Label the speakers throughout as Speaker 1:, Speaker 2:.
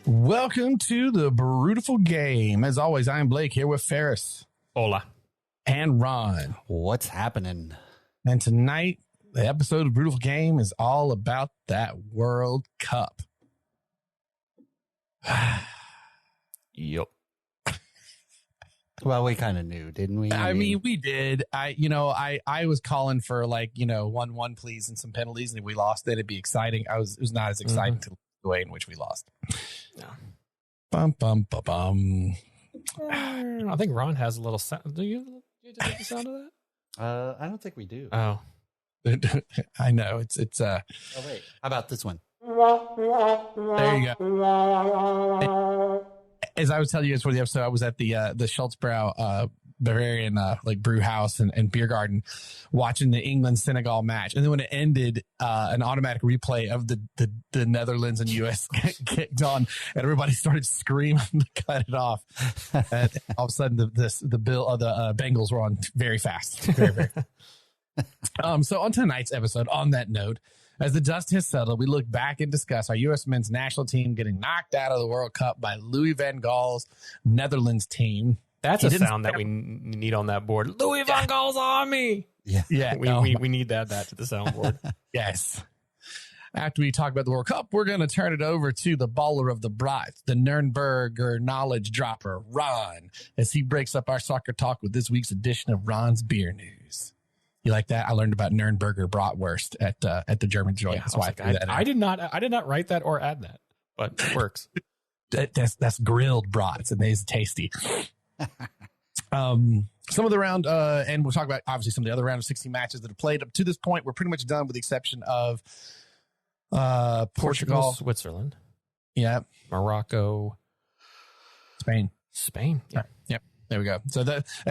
Speaker 1: Welcome to the Beautiful Game. As always, I am Blake here with Ferris.
Speaker 2: Hola.
Speaker 1: And Ron.
Speaker 3: What's happening?
Speaker 1: And tonight, the episode of Beautiful Game is all about that World Cup.
Speaker 2: Yep.
Speaker 3: Well, we kind of knew, didn't we?
Speaker 1: I mean, we did. I was calling for 1-1 please and some penalties, and if we lost, then it'd be exciting. It was not as exciting to the way in which we lost.
Speaker 2: No.
Speaker 1: Bum, bum, bum, bum.
Speaker 2: I think Ron has a little sound. Do you make the sound of that?
Speaker 3: I don't think we do.
Speaker 2: Oh.
Speaker 1: I know. It's
Speaker 3: Oh, wait. How about this one?
Speaker 1: There you go. As I was telling you guys for the episode, I was at the Schultzbrow Bavarian brew house and beer garden watching the England-Senegal match. And then when it ended, an automatic replay of the Netherlands and US kicked on, and everybody started screaming to cut it off. And all of a sudden, the Bengals were on very fast. Very, very fast. So on tonight's episode, on that note, as the dust has settled, we look back and discuss our U.S. men's national team getting knocked out of the World Cup by Louis van Gaal's Netherlands team.
Speaker 2: That's a sound that we need on that board. Louis van Gaal's army.
Speaker 1: Yeah.
Speaker 2: We need to add that to the soundboard.
Speaker 1: Yes. After we talk about the World Cup, we're going to turn it over to the baller of the brats, the Nürnberger knowledge dropper, Ron, as he breaks up our soccer talk with this week's edition of Ron's Beer News. You like that? I learned about Nürnberger bratwurst at the German joint.
Speaker 2: Yeah,
Speaker 1: that's why I threw that in.
Speaker 2: I did not write that or add that, but it works.
Speaker 1: That's grilled brats, and they's tasty. Some of the round, and we'll talk about obviously some of the other round of 16 matches that have played up to this point. We're pretty much done with the exception of Portugal,
Speaker 2: Switzerland,
Speaker 1: Morocco, Spain.
Speaker 2: Yeah.
Speaker 1: Yep. There we go. So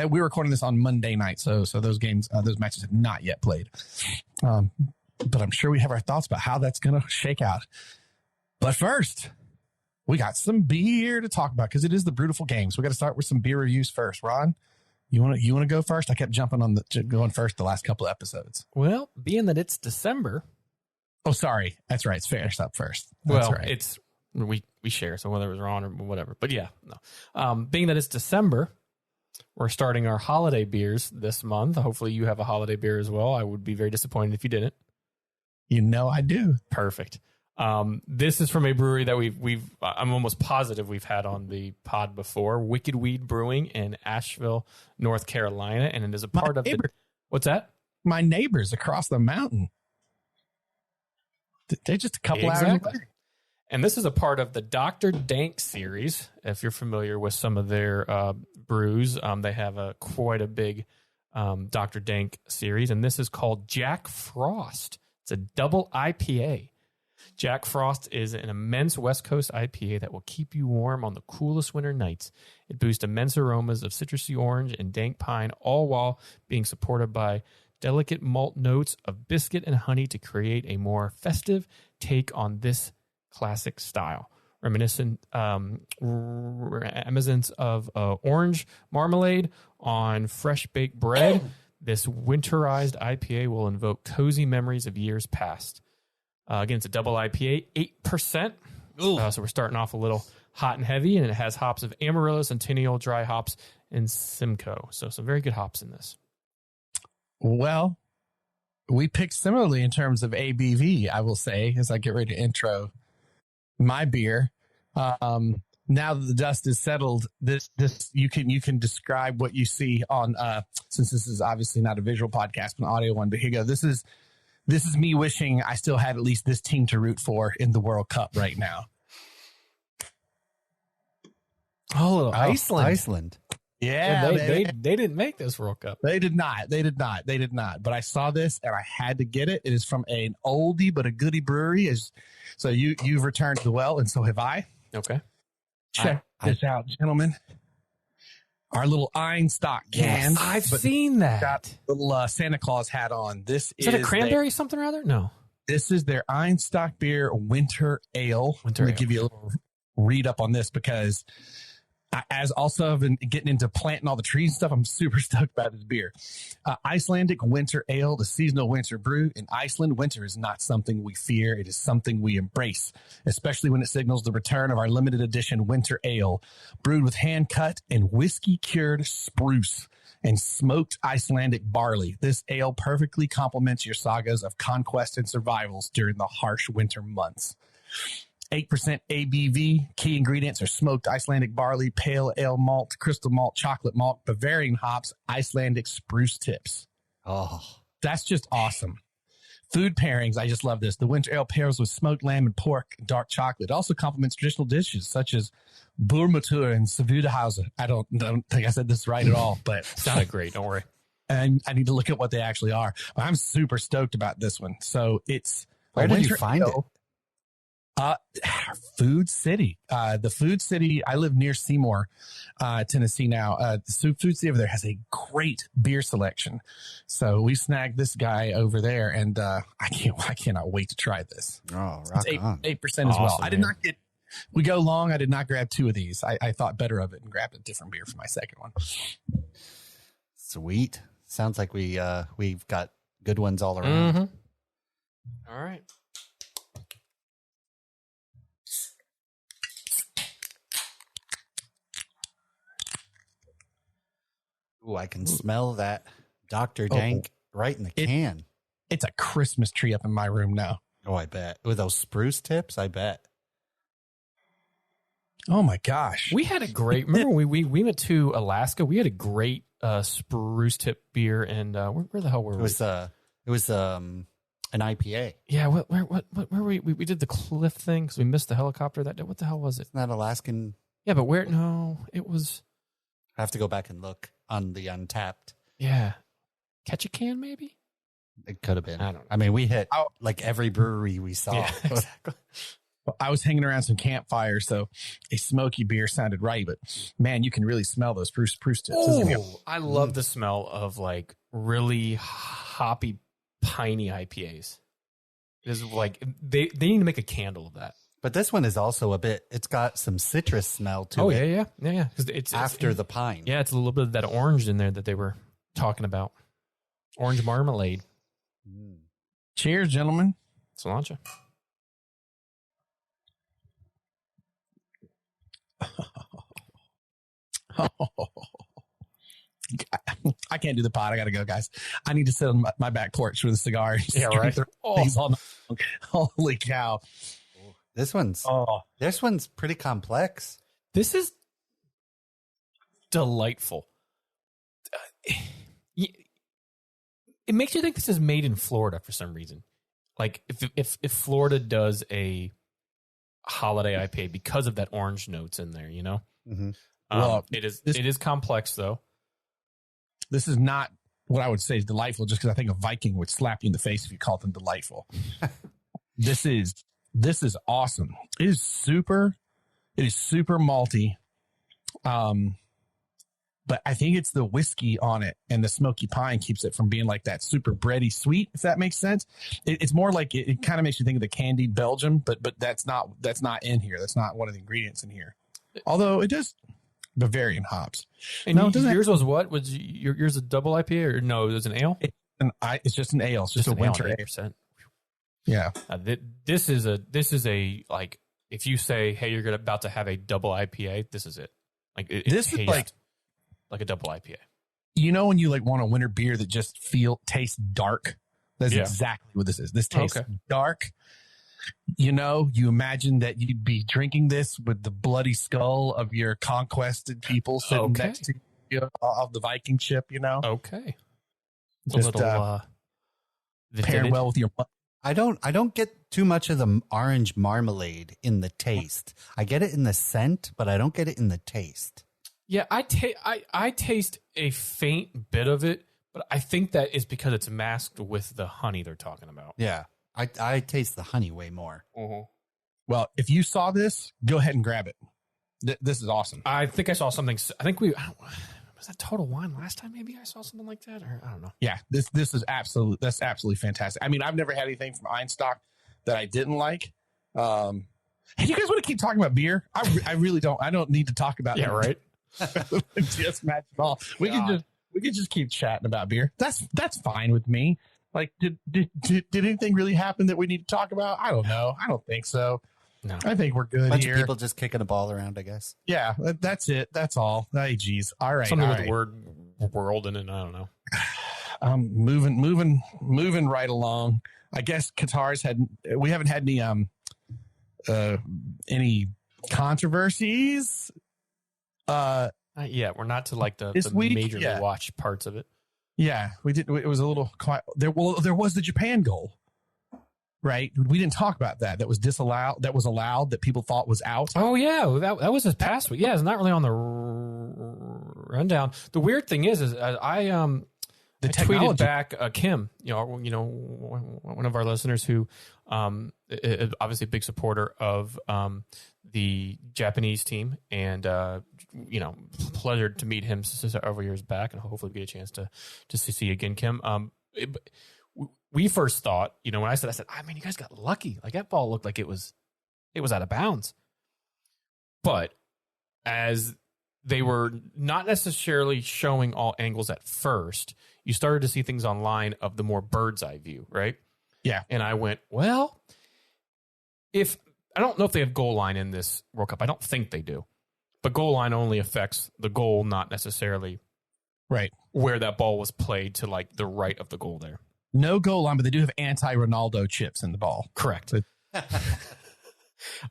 Speaker 1: we're recording this on Monday night. So those games, those matches have not yet played. But I'm sure we have our thoughts about how that's going to shake out. But first, we got some beer to talk about because it is the Beautiful Game. So we got to start with some beer reviews first. Ron, you want to go first? I kept jumping on going first the last couple of episodes.
Speaker 2: Well, being that it's December.
Speaker 1: Oh, sorry. That's right. It's Ferris up first.
Speaker 2: That's
Speaker 1: right.
Speaker 2: It's we share. So whether it was Ron or whatever, but yeah, no. Being that it's December, we're starting our holiday beers this month. Hopefully you have a holiday beer as well. I would be very disappointed if you didn't.
Speaker 1: You know I do.
Speaker 2: Perfect. This is from a brewery that I'm almost positive we've had on the pod before, Wicked Weed Brewing in Asheville, North Carolina, and it is a part of what's that?
Speaker 1: My neighbors across the mountain. They're just a couple hours away.
Speaker 2: And this is a part of the Dr. Dank series. If you're familiar with some of their brews, they have quite a big Dr. Dank series, and this is called Jack Frost. It's a double IPA. Jack Frost is an immense West Coast IPA that will keep you warm on the coolest winter nights. It boosts immense aromas of citrusy orange and dank pine, all while being supported by delicate malt notes of biscuit and honey to create a more festive take on this classic style. Reminiscent reminiscence of orange marmalade on fresh baked bread. This winterized IPA will invoke cozy memories of years past. Again, it's a double IPA, 8%. So we're starting off a little hot and heavy, and it has hops of Amarillo, Centennial, dry hops, and Simcoe. So some very good hops in this. Well,
Speaker 1: we picked similarly in terms of ABV, I will say, as I get ready to intro my beer. Now that the dust is settled, this you can describe what you see on since this is obviously not a visual podcast but an audio one, but here you go. This is me wishing I still had at least this team to root for in the World Cup right now.
Speaker 3: Iceland.
Speaker 1: Yeah,
Speaker 2: they didn't make this World Cup.
Speaker 1: They did not. But I saw this and I had to get it. It is from an oldie but a goodie brewery. So you've returned to the well, and so have I.
Speaker 2: Okay.
Speaker 1: Check this out, gentlemen. Our little Einstock can.
Speaker 2: Yes, I've seen that.
Speaker 1: Got a little Santa Claus hat on. Is
Speaker 2: that a cranberry something or other? No.
Speaker 1: This is their Einstock beer Winter Ale. Let me give you a little read up on this because As also I've been getting into planting all the trees and stuff, I'm super stoked about this beer. Icelandic Winter Ale, the seasonal winter brew. In Iceland, winter is not something we fear. It is something we embrace, especially when it signals the return of our limited edition winter ale, brewed with hand-cut and whiskey-cured spruce and smoked Icelandic barley. This ale perfectly complements your sagas of conquest and survivals during the harsh winter months. 8% ABV. Key ingredients are smoked Icelandic barley, pale ale malt, crystal malt, chocolate malt, Bavarian hops, Icelandic spruce tips.
Speaker 3: Oh,
Speaker 1: That's just awesome. Food pairings. I just love this. The winter ale pairs with smoked lamb and pork and dark chocolate. It also complements traditional dishes such as Burmatur and Savudahauser. I don't think I said this right at all, but
Speaker 2: Sounded great. Don't worry.
Speaker 1: and I need to look at what they actually are. But I'm super stoked about this one. So it's
Speaker 3: where did you find it?
Speaker 1: Food City. The Food City, I live near Seymour, Tennessee now. The Food City over there has a great beer selection. So we snagged this guy over there, and I cannot wait to try this.
Speaker 3: Oh, rock
Speaker 1: It's
Speaker 3: on.
Speaker 1: 8% as well.
Speaker 2: Awesome,
Speaker 1: I did
Speaker 2: man.
Speaker 1: not get, we go long. I did not grab two of these. I thought better of it and grabbed a different beer for my second one.
Speaker 3: Sweet. Sounds like we've got good ones all around.
Speaker 2: Mm-hmm. All right.
Speaker 3: Ooh, I can smell that Dr. Dank right in the can.
Speaker 1: It's a Christmas tree up in my room now.
Speaker 3: Oh, I bet. With those spruce tips, I bet.
Speaker 1: Oh my gosh.
Speaker 2: We had a great. Remember we went to Alaska. We had a great spruce tip beer, and where the hell were we?
Speaker 3: It was an IPA.
Speaker 2: Yeah, where we did the cliff thing because we missed the helicopter that day. What the hell was it?
Speaker 3: Isn't that Alaskan?
Speaker 2: Yeah, but where? No, it was.
Speaker 3: I have to go back and look on the Untapped.
Speaker 2: Yeah, Ketchikan maybe.
Speaker 3: It could have been.
Speaker 2: I don't know.
Speaker 3: I mean, we hit like every brewery we saw.
Speaker 2: Yeah, exactly.
Speaker 1: Well, I was hanging around some campfires, so a smoky beer sounded right, but man, you can really smell those spruce tips.
Speaker 2: Ooh, I love the smell of like really hoppy, piney IPAs. It's like they need to make a candle of that.
Speaker 3: But this one is also it's got some citrus smell to it.
Speaker 2: Yeah. Because it's
Speaker 3: After the pine.
Speaker 2: Yeah, it's a little bit of that orange in there that they were talking about. Orange marmalade.
Speaker 1: Cheers, gentlemen.
Speaker 2: Cilantro.
Speaker 1: I can't do the pod. I got to go, guys. I need to sit on my back porch with a cigar. And
Speaker 2: Yeah, right.
Speaker 1: Things all night long. Holy cow.
Speaker 3: This one's pretty complex.
Speaker 2: This is delightful. It makes you think this is made in Florida for some reason. Like if Florida does a holiday IPA because of that orange notes in there, you know.
Speaker 3: Mm-hmm.
Speaker 1: Well,
Speaker 2: it is complex though.
Speaker 1: This is not what I would say is delightful, just because I think a Viking would slap you in the face if you called them delightful. This is awesome. It is super malty. But I think it's the whiskey on it and the smoky pine keeps it from being like that super bready sweet, if that makes sense. It's more like it kind of makes you think of the candied Belgium, but that's not in here. That's not one of the ingredients in here. Although it does Bavarian hops.
Speaker 2: And no, yours was what? Was yours a double IPA or no? It was an ale.
Speaker 1: It's just an ale. It's just a winter ale.
Speaker 2: 8%.
Speaker 1: Yeah.
Speaker 2: This is a like if you say, hey, you're about to have a double IPA, this is it. Like
Speaker 1: this is
Speaker 2: like a double IPA.
Speaker 1: You know when you like want a winter beer that just tastes dark? That's exactly what this is. This tastes dark. You know, you imagine that you'd be drinking this with the bloody skull of your conquested people sitting next to you of the Viking ship, you know?
Speaker 2: Okay.
Speaker 1: Just pair well with your...
Speaker 3: I don't get too much of the orange marmalade in the taste. I get it in the scent, but I don't get it in the taste.
Speaker 2: Yeah, I taste a faint bit of it, but I think that is because it's masked with the honey they're talking about.
Speaker 3: Yeah, I taste the honey way more.
Speaker 2: Mm-hmm.
Speaker 1: Well, if you saw this, go ahead and grab it. This is awesome.
Speaker 2: I think I saw something. I think was that Total Wine last time? Maybe I saw something like that, or I don't know.
Speaker 1: Yeah, this is absolutely fantastic. I mean, I've never had anything from Einstock that I didn't like. Hey, you guys want to keep talking about beer? I really don't. I don't need to talk about
Speaker 2: Yeah, right.
Speaker 1: just match ball. We can just keep chatting about beer. That's fine with me. Like, did anything really happen that we need to talk about? I don't know. I don't think so.
Speaker 2: No,
Speaker 1: I think we're good
Speaker 3: Bunch
Speaker 1: here.
Speaker 3: of people just kicking a ball around, I guess.
Speaker 1: Yeah, that's it. That's all. Hey, geez. All right.
Speaker 2: something
Speaker 1: all
Speaker 2: with
Speaker 1: right.
Speaker 2: the word world in it. I don't know.
Speaker 1: Moving right along. I guess Qatar's we haven't had any controversies.
Speaker 2: Yeah, we're not to like the
Speaker 1: week,
Speaker 2: majorly watched parts of it.
Speaker 1: Yeah, we did. It was a little quiet. There was the Japan goal, right? We didn't talk about that. That was disallowed. That was allowed. That people thought was out.
Speaker 2: Oh yeah, that was this past week. Yeah, it's not really on the rundown. The weird thing is I tweeted back Kim, one of our listeners who is obviously a big supporter of the Japanese team, and pleasure to meet him several years back, and hopefully we get a chance to see again, Kim. We first thought, when I said, I mean, you guys got lucky. Like that ball looked like it was out of bounds, but as they were not necessarily showing all angles at first, you started to see things online of the more bird's eye view, right?
Speaker 1: Yeah.
Speaker 2: And I went, well, I don't know if they have goal line in this World Cup. I don't think they do. But goal line only affects the goal, not necessarily
Speaker 1: right
Speaker 2: where that ball was played to like the right of the goal there.
Speaker 1: No goal line, but they do have anti-Ronaldo chips in the ball.
Speaker 2: Correct.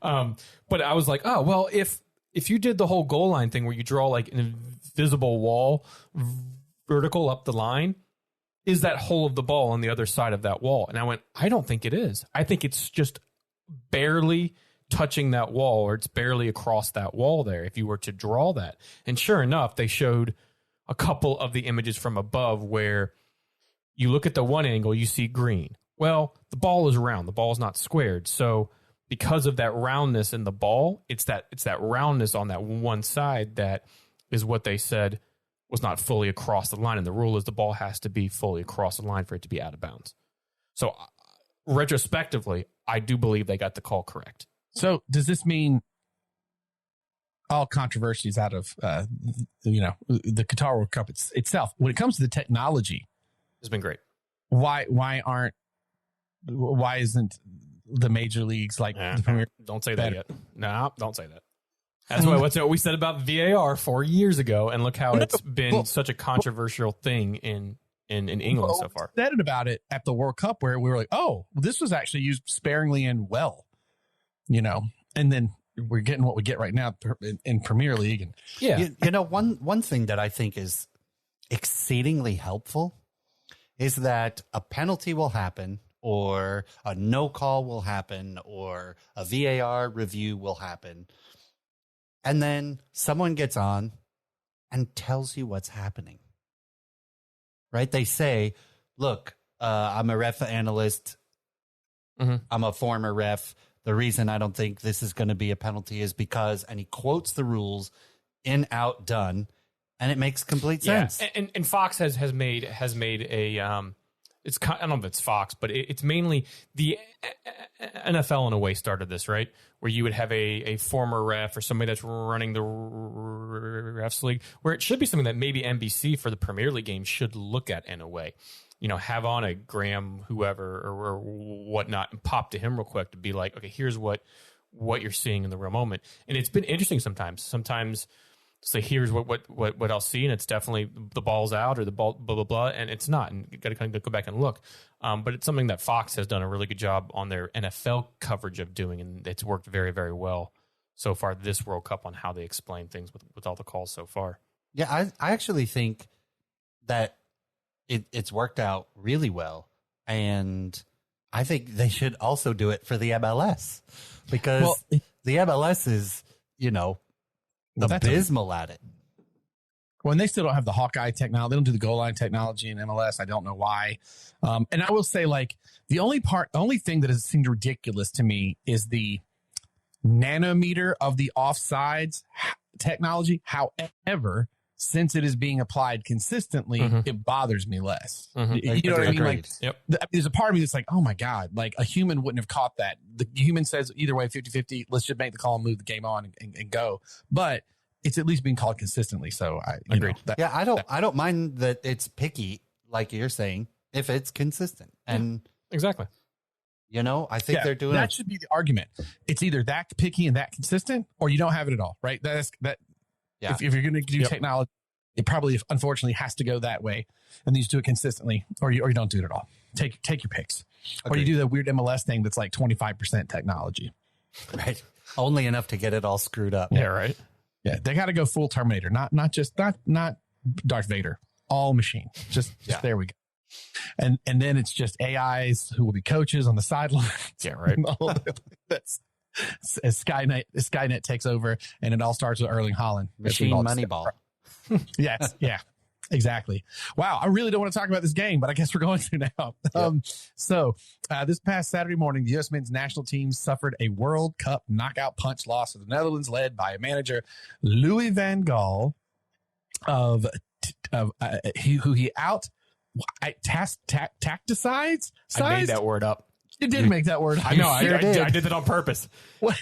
Speaker 2: But I was like, oh, well, if you did the whole goal line thing where you draw like an invisible wall vertical up the line, is that hole of the ball on the other side of that wall? And I went, I don't think it is. I think it's just barely touching that wall, or it's barely across that wall there if you were to draw that. And sure enough, they showed a couple of the images from above where you look at the one angle, you see green. Well, the ball is round. The ball is not squared. So because of that roundness in the ball, it's that roundness on that one side that is what they said was not fully across the line. And the rule is the ball has to be fully across the line for it to be out of bounds. So retrospectively, I do believe they got the call correct.
Speaker 1: So does this mean all controversies out of, the Qatar World Cup itself? When it comes to the technology,
Speaker 2: it's been great.
Speaker 1: Why isn't the major leagues like the Premier?
Speaker 2: Don't say that yet. No, don't say that. That's what we said about VAR 4 years ago, and look how it's been such a controversial thing in England so far.
Speaker 1: We said it about it at the World Cup where we were like, oh, this was actually used sparingly and well, and then we're getting what we get right now in Premier League. And
Speaker 2: yeah,
Speaker 3: one thing that I think is exceedingly helpful is that a penalty will happen, or a no call will happen, or a VAR review will happen. And then someone gets on and tells you what's happening, right? They say, look, I'm a ref analyst.
Speaker 2: Mm-hmm.
Speaker 3: I'm a former ref. The reason I don't think this is going to be a penalty is because, and he quotes the rules, in, out, done. And it makes complete sense.
Speaker 2: And Fox has made a it's I don't know if it's Fox, but it's mainly the NFL in a way started this, right? Where you would have a former ref or somebody that's running the refs league, where it should be something that maybe NBC for the Premier League game should look at in a way. Have on a Graham, whoever or whatnot, and pop to him real quick to be like, okay, here's what you're seeing in the real moment. And it's been interesting sometimes. Sometimes say, here's what I'll see, and it's definitely the ball's out or the ball, blah, blah, blah, and it's not. And you got to kind of go back and look. But it's something that Fox has done a really good job on their NFL coverage of doing, and it's worked very, very well so far this World Cup on how they explain things with all the calls so far.
Speaker 3: Yeah, I actually think that it's worked out really well, and I think they should also do it for the MLS, because the MLS is, abysmal at it.
Speaker 1: Well, and they still don't have the Hawkeye technology. They don't do the goal line technology in MLS. I don't know why. And I will say, like, the only thing that has seemed ridiculous to me is the nanometer of the offsides technology. However, since it is being applied consistently, it bothers me less. You know what I mean? Like, there's a part of me that's like, oh my God, like a human wouldn't have caught that. The human says either way, 50-50, let's just make the call and move the game on and go. But it's at least being called consistently. So I agree.
Speaker 3: I don't mind that it's picky, like you're saying, if it's consistent. And
Speaker 2: exactly.
Speaker 3: You know, I think they're doing
Speaker 1: that should be the argument. It's either that picky and that consistent, or you don't have it at all, right? If you're going to do technology, it probably, unfortunately, has to go that way, and you just do it consistently, or you don't do it at all. Take your picks, or you do the weird MLS thing that's like 25% technology,
Speaker 3: right? Only enough to get it all screwed up.
Speaker 2: Yeah, right.
Speaker 1: Yeah, they got to go full Terminator, not Darth Vader, all machine. Just there we go. And then it's just AIs who will be coaches on the sideline.
Speaker 2: Yeah, right.
Speaker 1: As Skynet takes over, and it all starts with Erling Haaland.
Speaker 3: Machine Moneyball.
Speaker 1: Yes, yeah, exactly. Wow, I really don't want to talk about this game, but I guess we're going to now. This past Saturday morning, the U.S. men's national team suffered a World Cup knockout punch loss to the Netherlands, led by manager Louis van Gaal, who he out. Tacticized?
Speaker 2: I made that word up.
Speaker 1: You did make that word.
Speaker 2: I know. I did that on purpose. What?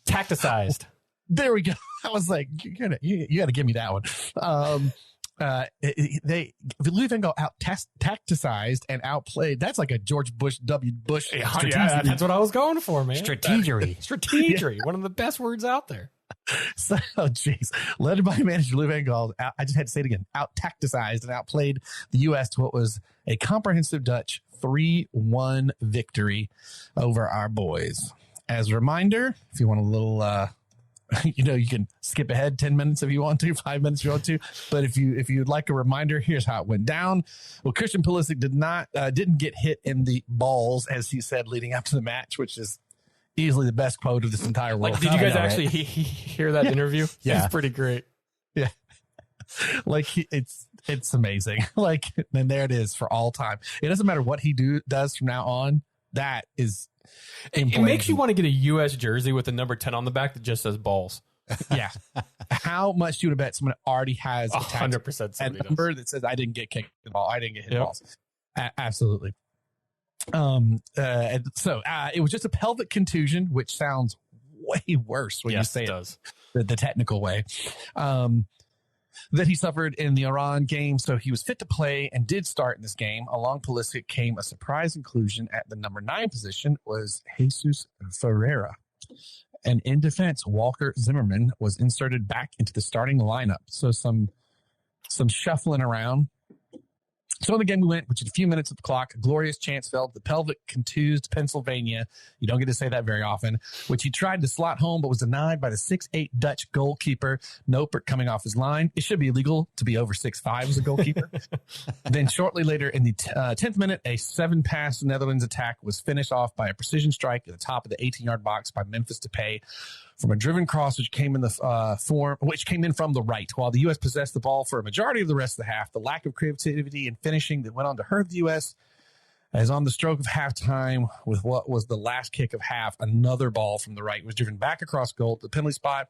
Speaker 2: Tacticized.
Speaker 1: There we go. I was like, you got to give me that one. Louis van Gaal out tacticized and outplayed. That's like a George Bush W. Bush.
Speaker 2: Yeah, that's what I was going for, man.
Speaker 3: Strategery.
Speaker 2: One of the best words out there.
Speaker 1: So, led by manager Louis van Gaal, I just had to say it again, out-tacticized and outplayed the U.S. to what was a comprehensive Dutch 3-1 victory over our boys. As a reminder, if you want a little, you can skip ahead 10 minutes if you want to, 5 minutes if you want to. But if you'd like a reminder, here's how it went down. Well, Christian Pulisic didn't get hit in the balls, as he said leading up to the match, which is easily the best quote of this entire World
Speaker 2: Cup.
Speaker 1: Did
Speaker 2: you guys actually hear that interview?
Speaker 1: Yeah.
Speaker 2: It's pretty great.
Speaker 1: Yeah. Like it's amazing. Like, and there it is for all time. It doesn't matter what he does from now on. That is,
Speaker 2: it makes you want to get a U.S. jersey with the number 10 on the back that just says balls.
Speaker 1: Yeah. How much do you bet someone already has
Speaker 2: 100%
Speaker 1: a number that says I didn't get kicked in the ball. I didn't get hit in the balls. Absolutely. It was just a pelvic contusion, which sounds way worse when you say it the technical way, that he suffered in the Orion game. So he was fit to play and did start in this game. Along Pulisic came a surprise inclusion at the number 9 position was Jesus Ferreira. And in defense, Walker Zimmerman was inserted back into the starting lineup. So some shuffling around. So in the game we went, which is a few minutes of the clock, glorious chance fell, the pelvic contused Pennsylvania. You don't get to say that very often, which he tried to slot home, but was denied by the 6'8" Dutch goalkeeper, Nopert, coming off his line. It should be illegal to be over 6'5" as a goalkeeper. Then shortly later in the 10th minute, a 7-pass Netherlands attack was finished off by a precision strike at the top of the 18-yard box by Memphis Depay from a driven cross, which came in from the right. While the U.S. possessed the ball for a majority of the rest of the half, the lack of creativity and finishing that went on to hurt the U.S. as on the stroke of halftime with what was the last kick of half, another ball from the right was driven back across goal to the penalty spot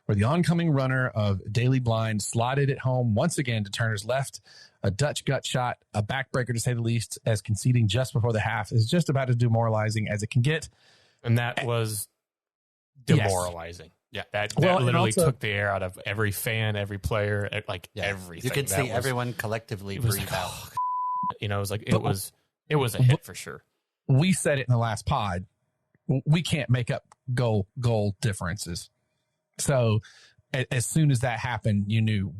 Speaker 1: where the oncoming runner of Daley Blind slotted it home once again to Turner's left. A Dutch gut shot, a backbreaker to say the least, as conceding just before the half is just about as demoralizing as it can get.
Speaker 2: And that was demoralizing. Yes. Yeah, that literally took the air out of every fan, every player, everything.
Speaker 3: You could see everyone collectively breathe out.
Speaker 2: It was like it was a hit for sure.
Speaker 1: We said it in the last pod. We can't make up goal differences. So as soon as that happened, you knew,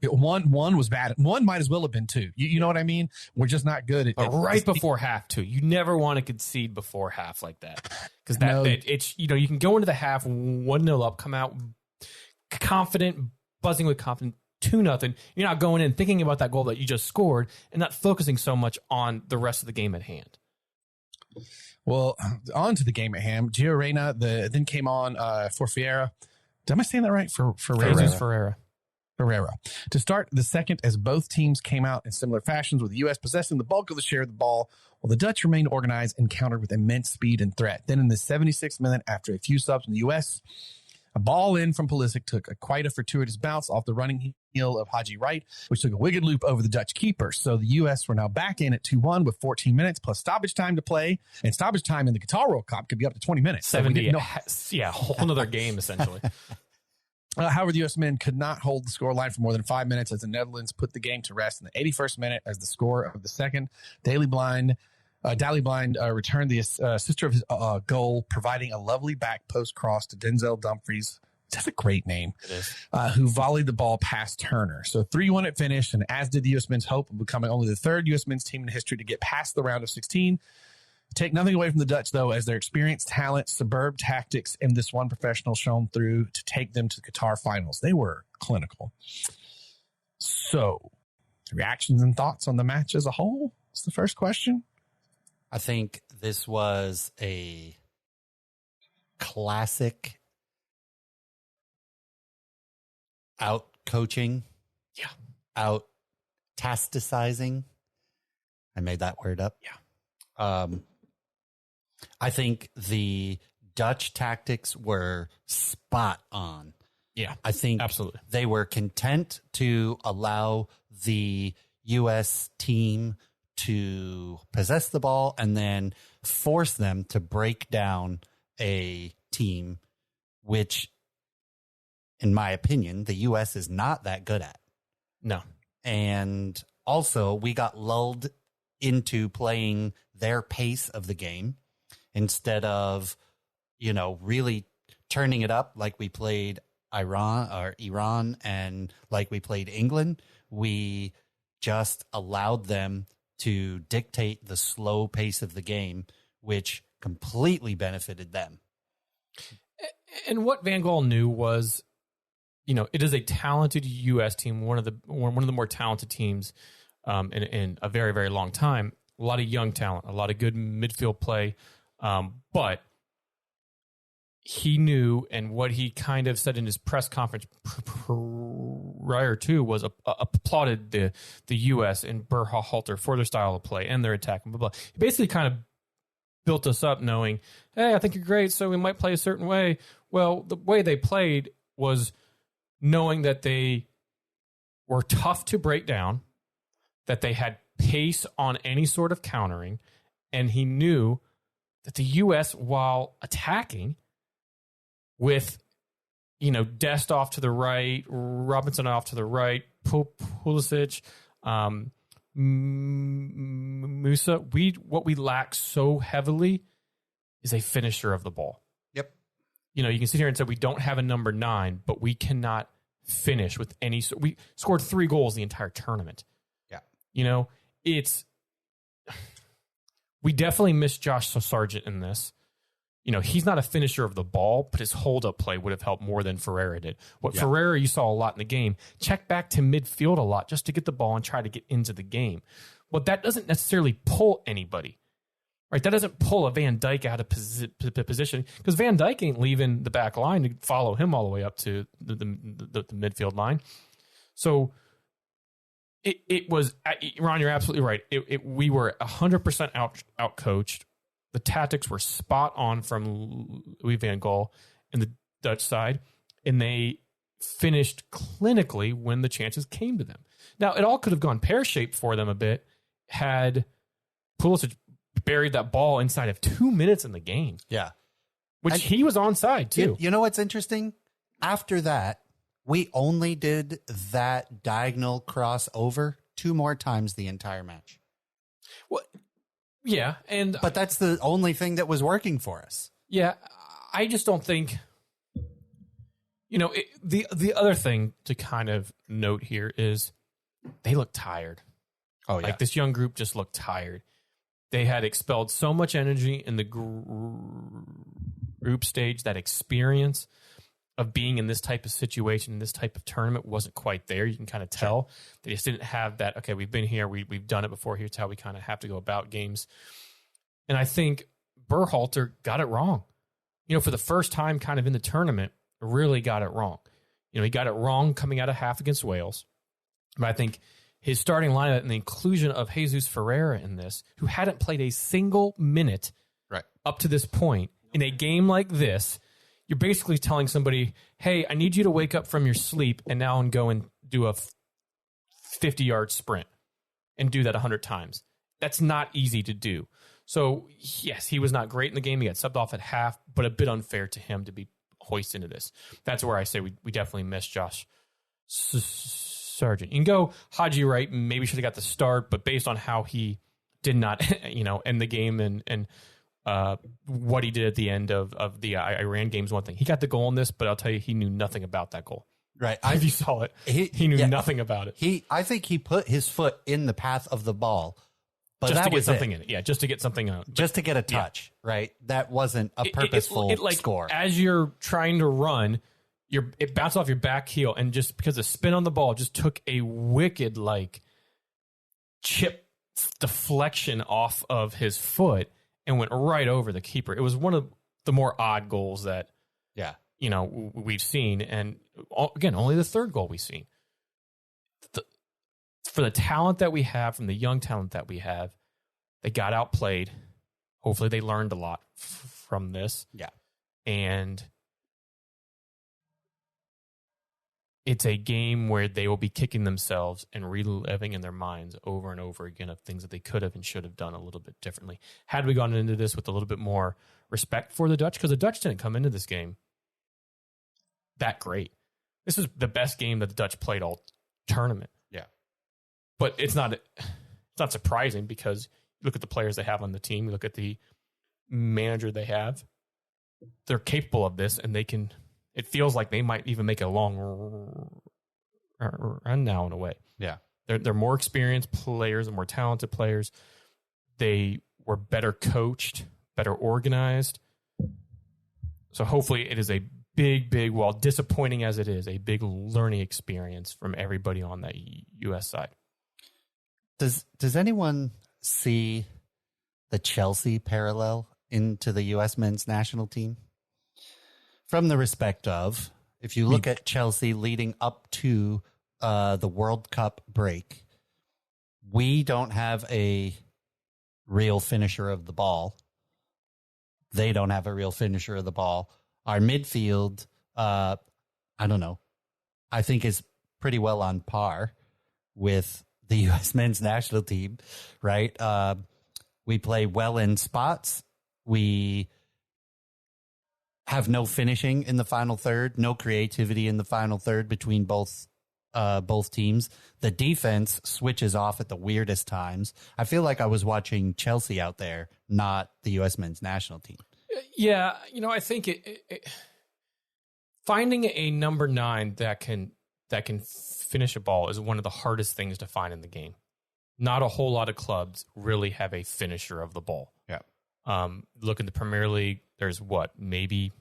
Speaker 1: one was bad. One might as well have been 2. You know what I mean? We're just not good at
Speaker 2: right before half too. You never want to concede before half like that, because it's you can go into the half 1-0 up, come out confident, buzzing with confidence, 2-0. You're not going in thinking about that goal that you just scored and not focusing so much on the rest of the game at hand.
Speaker 1: Well, on to the game at hand. Gio Reyna then came on for Ferreira. Am I saying that right? Ferreira. To start the second, as both teams came out in similar fashions, with the U.S. possessing the bulk of the share of the ball, while the Dutch remained organized and countered with immense speed and threat. Then in the 76th minute, after a few subs from the U.S., a ball in from Pulisic took quite a fortuitous bounce off the running of Haji Wright, which took a wicked loop over the Dutch keeper. So the U.S. were now back in at 2-1 with 14 minutes plus stoppage time to play. And stoppage time in the Qatar World Cup could be up to 20 minutes.
Speaker 2: 70, a whole other game, essentially.
Speaker 1: However, the U.S. men could not hold the score line for more than 5 minutes as the Netherlands put the game to rest in the 81st minute as the score of the second. Daley Blind returned the sister of his goal, providing a lovely back post cross to Denzel Dumfries. That's a great name.
Speaker 2: It is.
Speaker 1: Who volleyed the ball past Turner. So 3-1 it finished, and as did the U.S. men's hope of becoming only the third U.S. men's team in history to get past the round of 16. Take nothing away from the Dutch, though, as their experience, talent, superb tactics, and this one professional shone through to take them to the Qatar finals. They were clinical. So, reactions and thoughts on the match as a whole? That's the first question.
Speaker 3: I think this was a classic out coaching.
Speaker 2: Yeah.
Speaker 3: Out tasticizing. I made that word up.
Speaker 2: Yeah.
Speaker 3: I think the Dutch tactics were spot on.
Speaker 2: Yeah.
Speaker 3: I think
Speaker 2: absolutely
Speaker 3: they were content to allow the U.S. team to possess the ball and then force them to break down a team, which, in my opinion, the U.S. is not that good at.
Speaker 2: No.
Speaker 3: And also, we got lulled into playing their pace of the game instead of, really turning it up like we played Iran and like we played England. We just allowed them to dictate the slow pace of the game, which completely benefited them.
Speaker 2: And what Van Gaal knew was, it is a talented U.S. team, one of the more talented teams in a very, very long time. A lot of young talent, a lot of good midfield play, but he knew, and what he kind of said in his press conference prior to was applauded the U.S. and Berhalter for their style of play and their attack. Blah, blah, blah. He basically kind of built us up knowing, hey, I think you're great, so we might play a certain way. Well, the way they played was knowing that they were tough to break down, that they had pace on any sort of countering, and he knew that the U.S., while attacking with, Dest off to the right, Robinson off to the right, Pulisic, Musa, what we lack so heavily is a finisher of the ball.
Speaker 3: Yep.
Speaker 2: You can sit here and say we don't have a number 9, but we cannot finish with any. We scored 3 goals the entire tournament.
Speaker 3: Yeah.
Speaker 2: We definitely missed Josh Sargent in this. He's not a finisher of the ball, but his hold-up play would have helped more than Ferreira did. Ferreira, you saw a lot in the game, check back to midfield a lot just to get the ball and try to get into the game. Well, that doesn't necessarily pull anybody, right? That doesn't pull a Van Dijk out of position, because Van Dijk ain't leaving the back line to follow him all the way up to the midfield line. So it was, Ron, you're absolutely right. We were 100% out-coached. The tactics were spot on from Louis van Gaal and the Dutch side, and they finished clinically when the chances came to them. Now, it all could have gone pear-shaped for them a bit had Pulisic buried that ball inside of 2 minutes in the game.
Speaker 3: Yeah.
Speaker 2: Which he was onside, too.
Speaker 3: You know what's interesting? After that, we only did that diagonal crossover 2 more times the entire match.
Speaker 2: Well, yeah,
Speaker 3: but that's the only thing that was working for us.
Speaker 2: Yeah, I just don't think, the other thing to kind of note here is they look tired.
Speaker 3: Oh, yeah.
Speaker 2: Like, this young group just looked tired. They had expelled so much energy in the group stage. That experience of being in this type of situation, in this type of tournament, wasn't quite there. You can kind of tell. Sure. They just didn't have that, okay, we've been here, we've done it before, here's how we kind of have to go about games. And I think Berhalter got it wrong. For the first time kind of in the tournament, really got it wrong. He got it wrong coming out of half against Wales. But I think his starting lineup and the inclusion of Jesus Ferreira in this, who hadn't played a single minute up to this point in a game like this, you're basically telling somebody, hey, I need you to wake up from your sleep and now and go and do a 50-yard sprint and do that 100 times. That's not easy to do. So, yes, he was not great in the game. He got subbed off at half, but a bit unfair to him to be hoisted into this. That's where I say we definitely miss Josh Sargent. You can go Haji Wright, maybe should have got the start, but based on how he did not, end the game and what he did at the end of the Iran game's one thing. He got the goal in this, but I'll tell you, he knew nothing about that goal.
Speaker 3: Right.
Speaker 2: If you saw it, he knew nothing about it.
Speaker 3: I think he put his foot in the path of the ball, but
Speaker 2: just
Speaker 3: that
Speaker 2: to get
Speaker 3: was
Speaker 2: something in it. Yeah, just to get something out.
Speaker 3: Just to get a touch, right? That wasn't a purposeful score.
Speaker 2: As you're trying to run, it bounced off your back heel, and just because the spin on the ball just took a wicked chip deflection off of his foot and went right over the keeper. It was one of the more odd goals that we've seen, and again, only the third goal we've seen. For the talent that we have, from the young talent that we have, they got outplayed. Hopefully they learned a lot from this.
Speaker 3: Yeah.
Speaker 2: And it's a game where they will be kicking themselves and reliving in their minds over and over again of things that they could have and should have done a little bit differently. Had we gone into this with a little bit more respect for the Dutch, because the Dutch didn't come into this game that great. This is the best game that the Dutch played all tournament.
Speaker 3: Yeah.
Speaker 2: But it's not surprising, because you look at the players they have on the team, you look at the manager they have, they're capable of this, and it feels like they might even make a long run now in a way.
Speaker 3: Yeah.
Speaker 2: They're more experienced players and more talented players. They were better coached, better organized. So hopefully it is a big, while disappointing as it is, a big learning experience from everybody on that U.S. side.
Speaker 3: Does anyone see the Chelsea parallel into the U.S. men's national team? From the respect of, if you look at Chelsea leading up to the World Cup break, we don't have a real finisher of the ball. They don't have a real finisher of the ball. Our midfield, I don't know, I think is pretty well on par with the U.S. men's national team, right? We play well in spots. We have no finishing in the final third, no creativity in the final third between both teams. The defense switches off at the weirdest times. I feel like I was watching Chelsea out there, not the U.S. men's national team.
Speaker 2: Yeah, I think finding a number 9 that can finish a ball is one of the hardest things to find in the game. Not a whole lot of clubs really have a finisher of the ball.
Speaker 3: Yeah.
Speaker 2: Look at the Premier League. There's maybe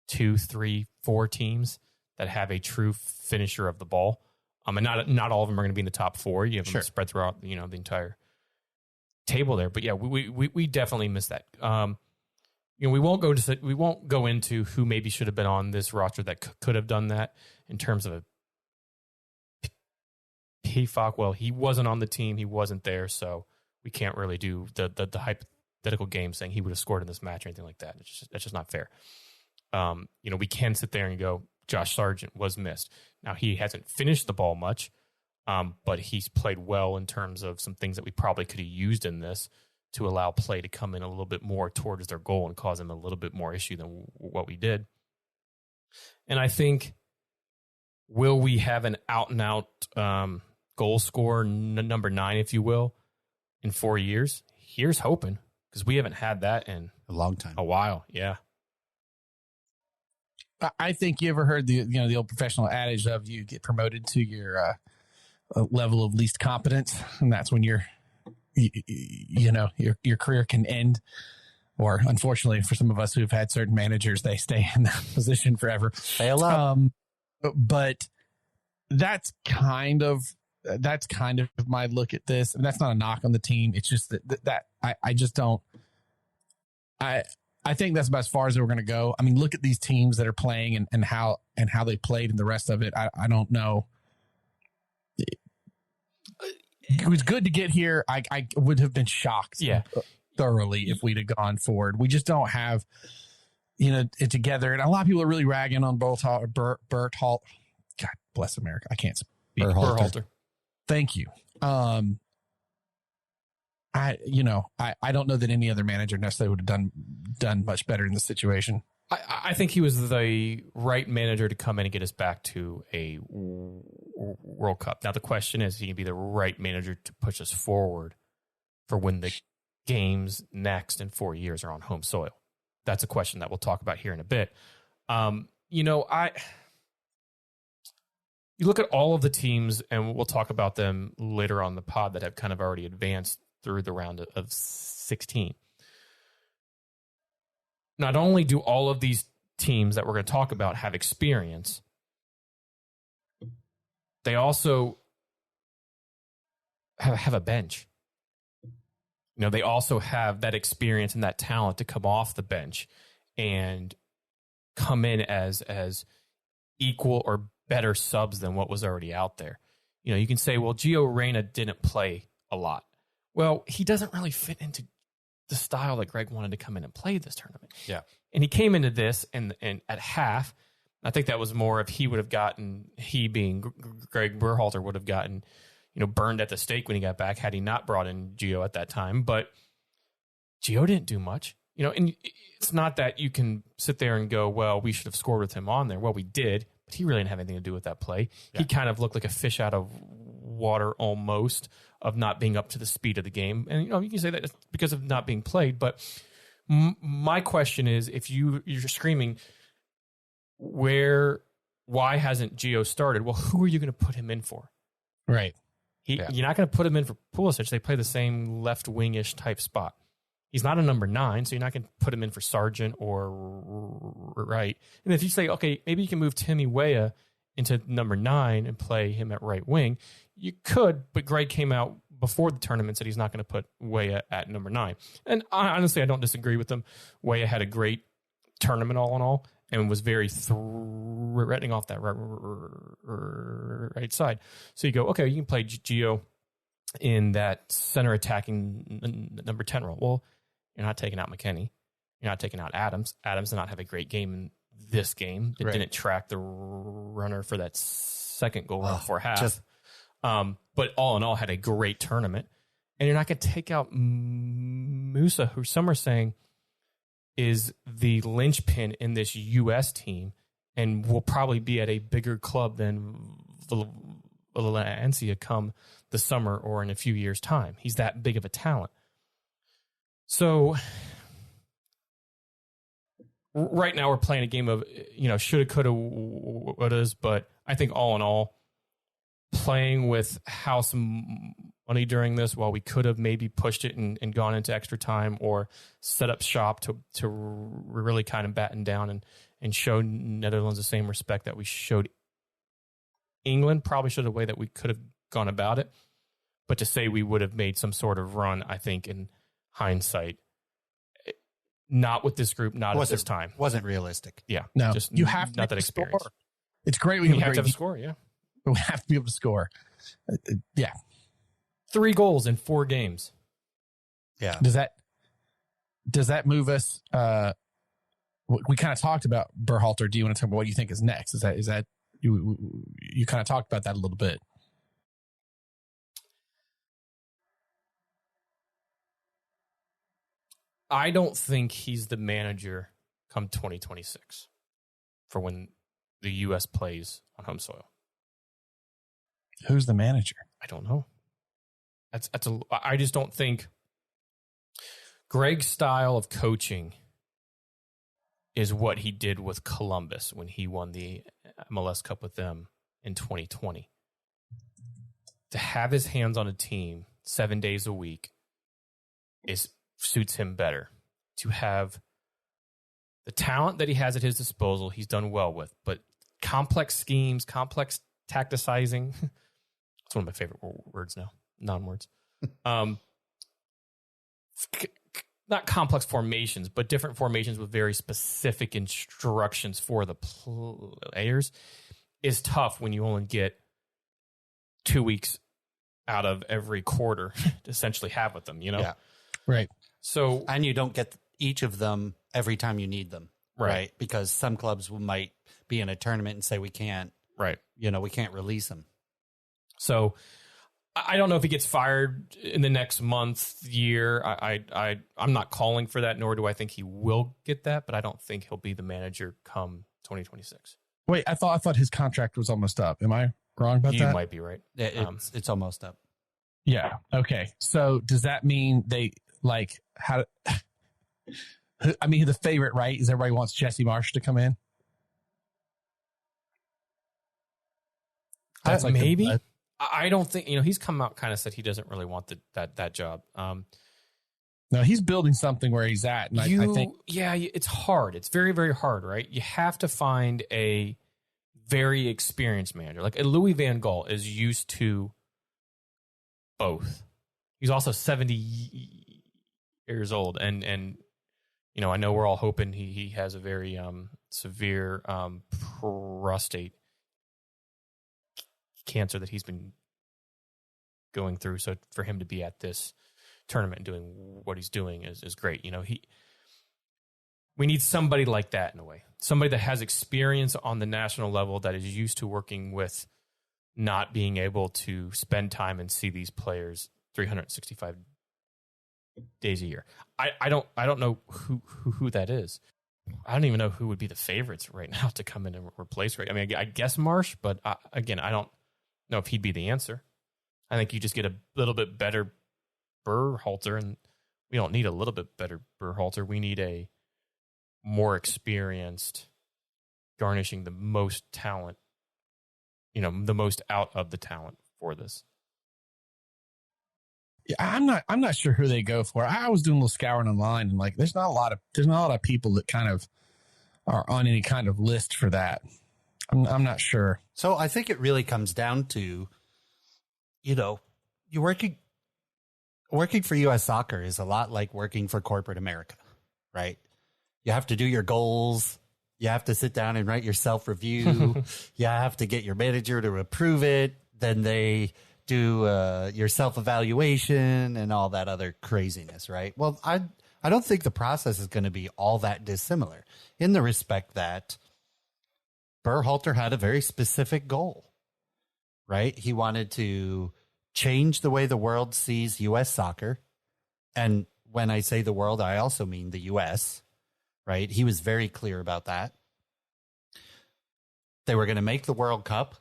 Speaker 2: 2, 3, 4 teams that have a true finisher of the ball. And not all of them are going to be in the top 4. You have them spread throughout, the entire table there. But yeah, we definitely miss that. We won't go into who maybe should have been on this roster that could have done that in terms of a PFOC. Well, he wasn't on the team. He wasn't there. So we can't really do the hypothetical game saying he would have scored in this match or anything like that. That's just not fair. We can sit there and go, Josh Sargent was missed. Now, he hasn't finished the ball much, but he's played well in terms of some things that we probably could have used in this to allow play to come in a little bit more towards their goal and cause them a little bit more issue than what we did. And I think, will we have an out-and-out goal scorer, number 9, if you will, in 4 years? Here's hoping, because we haven't had that in
Speaker 3: a long time,
Speaker 2: a while. Yeah.
Speaker 1: I think you ever heard the old professional adage of you get promoted to your level of least competence, and that's when your career can end. Or unfortunately, for some of us who've had certain managers, they stay in that position forever.
Speaker 3: Fail up.
Speaker 1: But that's kind of my look at this. And that's not a knock on the team. It's just that I just don't. I think that's about as far as we're going to go. I mean, look at these teams that are playing and how they played and the rest of it. I don't know. It was good to get here. I would have been shocked thoroughly if we'd have gone forward. We just don't have, it together. And a lot of people are really ragging on Bert Hall. God bless America. I can't
Speaker 2: Berhalter.
Speaker 1: Thank you. I don't know that any other manager necessarily would have done much better in this situation.
Speaker 2: I think he was the right manager to come in and get us back to a World Cup. Now, the question is, he can be the right manager to push us forward for when the games next in 4 years are on home soil. That's a question that we'll talk about here in a bit. You look at all of the teams, and we'll talk about them later on the pod, that have kind of already advanced through the round of 16. Not only do all of these teams that we're going to talk about have experience, they also have a bench. They also have that experience and that talent to come off the bench and come in as equal or better subs than what was already out there. You can say, well, Gio Reyna didn't play a lot. Well, he doesn't really fit into the style that Greg wanted to come in and play this tournament.
Speaker 3: Yeah.
Speaker 2: And he came into this and at half, I think that was more of he being Greg Berhalter would have gotten, burned at the stake when he got back had he not brought in Gio at that time. But Gio didn't do much, and it's not that you can sit there and go, well, we should have scored with him on there. Well, we did, but he really didn't have anything to do with that play. Yeah. He kind of looked like a fish out of water almost, of not being up to the speed of the game. And, you can say that it's because of not being played. But my question is, if you're screaming, why hasn't Gio started? Well, who are you going to put him in for?
Speaker 1: Right.
Speaker 2: You're not going to put him in for Pulisic. They play the same left wing-ish type spot. He's not a number 9, so you're not going to put him in for Sargent or right. And if you say, okay, maybe you can move Timmy Weah into number 9 and play him at right wing, you could, but Greg came out before the tournament, said he's not going to put Weah at number 9. And honestly, I don't disagree with him. Weah had a great tournament all in all and was very threatening off that right side. So you go, okay, you can play Gio in that center attacking number 10 role. Well, you're not taking out McKennie. You're not taking out Adams. Adams did not have a great game in this game. It didn't track the runner for that second goal run before half. But all in all, had a great tournament. And you're not going to take out Musa, who some are saying is the linchpin in this U.S. team and will probably be at a bigger club than Valencia come the summer or in a few years' time. He's that big of a talent. So right now we're playing a game of, shoulda, coulda, wouldas, but I think all in all, playing with house money during this, while we could have maybe pushed it and gone into extra time or set up shop to really kind of batten down and show Netherlands the same respect that we showed England, probably showed a way that we could have gone about it. But to say we would have made some sort of run, I think in hindsight, not with this group, not at this time.
Speaker 3: Wasn't realistic.
Speaker 2: Yeah.
Speaker 1: No,
Speaker 2: just
Speaker 1: you have to
Speaker 2: not that experience.
Speaker 1: Score. It's great when
Speaker 2: you have to have a score, yeah.
Speaker 1: We have to be able to score. Yeah.
Speaker 2: 3 goals in 4 games.
Speaker 3: Yeah.
Speaker 1: Does that move us? We kind of talked about Berhalter. Do you want to talk about what you think is next? Is that you kind of talked about that a little bit?
Speaker 2: I don't think he's the manager come 2026 for when the U.S. plays on home soil.
Speaker 1: Who's the manager?
Speaker 2: I don't know. I just don't think Greg's style of coaching is what he did with Columbus when he won the MLS Cup with them in 2020. To have his hands on a team 7 days a week suits him better. To have the talent that he has at his disposal, he's done well with, but complex schemes, complex tacticizing. It's one of my favorite words now, non-words. Not complex formations, but different formations with very specific instructions for the players is tough when you only get 2 weeks out of every quarter to essentially have with them,
Speaker 3: Yeah.
Speaker 1: Right.
Speaker 3: So, and you don't get each of them every time you need them, right? Because some clubs might be in a tournament and say we can't,
Speaker 2: right?
Speaker 3: We can't release them.
Speaker 2: So I don't know if he gets fired in the next month, year. I'm not calling for that, nor do I think he will get that, but I don't think he'll be the manager come 2026.
Speaker 1: Wait, I thought his contract was almost up. Am I wrong about that?
Speaker 2: You might be right.
Speaker 3: It's almost up.
Speaker 1: Yeah. Okay. So does that mean they like how? I mean, the favorite, right? Is everybody wants Jesse Marsh to come in?
Speaker 2: That's like maybe. I don't think, he's come out kind of said he doesn't really want that job.
Speaker 1: No, he's building something where he's at. And I think,
Speaker 2: it's hard. It's very, very hard, right? You have to find a very experienced manager. Like Louis Van Gaal is used to both. He's also 70 years old. And I know we're all hoping he has a very severe prostate cancer that he's been going through. So for him to be at this tournament and doing what he's doing is great. We need somebody like that in a way, somebody that has experience on the national level, that is used to working with not being able to spend time and see these players 365 days a year. I don't know who that is. I don't even know who would be the favorites right now to come in and replace Ray. I mean, I guess Marsh, but again, I don't know if he'd be the answer. I think you just get a little bit better Berhalter, and we don't need a little bit better Berhalter. We need a more experienced, garnishing the most talent, the most out of the talent for this.
Speaker 1: Yeah, I'm not sure who they go for. I was doing a little scouring online, and like, there's not a lot of people that kind of are on any kind of list for that. I'm not sure.
Speaker 3: So I think it really comes down to, you're working for U.S. Soccer is a lot like working for corporate America, right? You have to do your goals. You have to sit down and write your self-review. You have to get your manager to approve it. Then they do your self-evaluation and all that other craziness, right? Well, I don't think the process is going to be all that dissimilar, in the respect that Berhalter had a very specific goal, right? He wanted to change the way the world sees U.S. soccer. And when I say the world, I also mean the U.S., right? He was very clear about that. They were going to make the World Cup,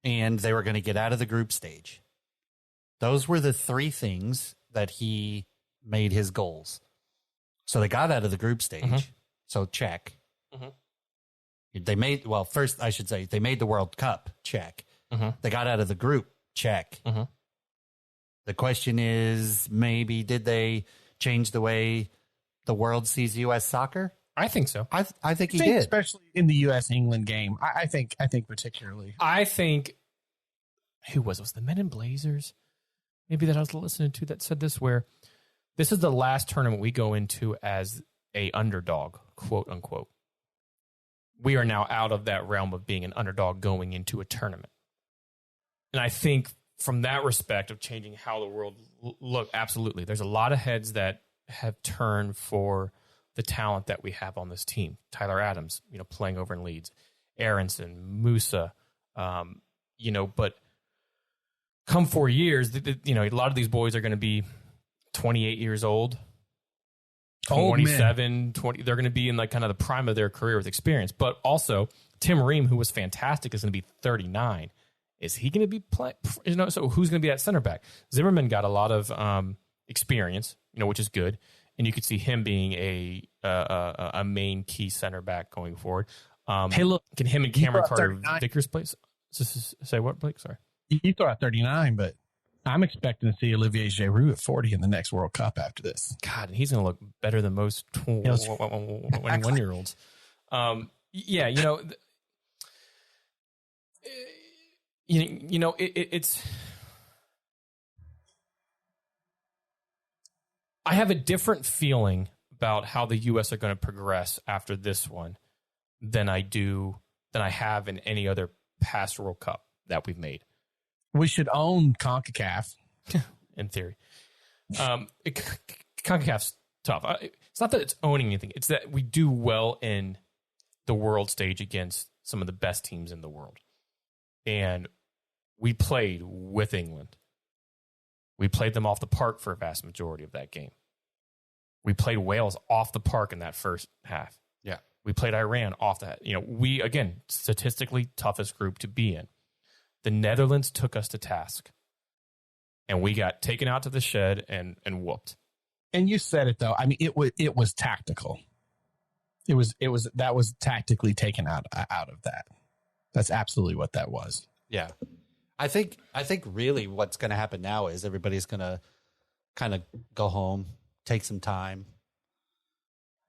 Speaker 3: and they were going to get out of the group stage. Those were the three things that he made his goals. So they got out of the group stage. Mm-hmm. So check. Mm-hmm. They made the World Cup. Check. Mm-hmm. They got out of the group. Check. Mm-hmm. The question is, maybe did they change the way the world sees U.S. soccer?
Speaker 2: I think so.
Speaker 3: I think he did,
Speaker 1: especially in the U.S. England game. I think particularly.
Speaker 2: I think who was the Men in Blazers? Maybe that I was listening to that said this, where this is the last tournament we go into as a underdog, quote unquote. We are now out of that realm of being an underdog going into a tournament. And I think from that respect of changing how the world look, absolutely. There's a lot of heads that have turned for the talent that we have on this team. Tyler Adams, playing over in Leeds, Aronson, Musa, but come 4 years, a lot of these boys are going to be 28 years old, 27, 20. They're going to be in like kind of the prime of their career with experience. But also Tim Ream, who was fantastic, is going to be 39. Is he going to be playing? So who's going to be at center back? Zimmerman got a lot of experience, which is good. And you could see him being a main key center back going forward.
Speaker 1: Hey, look,
Speaker 2: can him and Cameron Carter Vickers play? Say what, Blake? Sorry.
Speaker 1: You throw out 39, but I'm expecting to see Olivier Giroud at 40 in the next World Cup after this.
Speaker 2: God, and he's going to look better than most 21-year-olds. It's. I have a different feeling about how the U.S. are going to progress after this one than I have in any other past World Cup that we've made.
Speaker 1: We should own CONCACAF.
Speaker 2: In theory. CONCACAF's tough. It's not that it's owning anything. It's that we do well in the world stage against some of the best teams in the world. And we played with England. We played them off the park for a vast majority of that game. We played Wales off the park in that first half.
Speaker 3: Yeah.
Speaker 2: We played Iran off that. We, again, statistically toughest group to be in. The Netherlands took us to task. And we got taken out to the shed and whooped.
Speaker 1: And you said it, though. I mean, it was tactical. That was tactically taken out of that. That's absolutely what that was.
Speaker 3: Yeah. I think really what's going to happen now is everybody's going to kind of go home, take some time,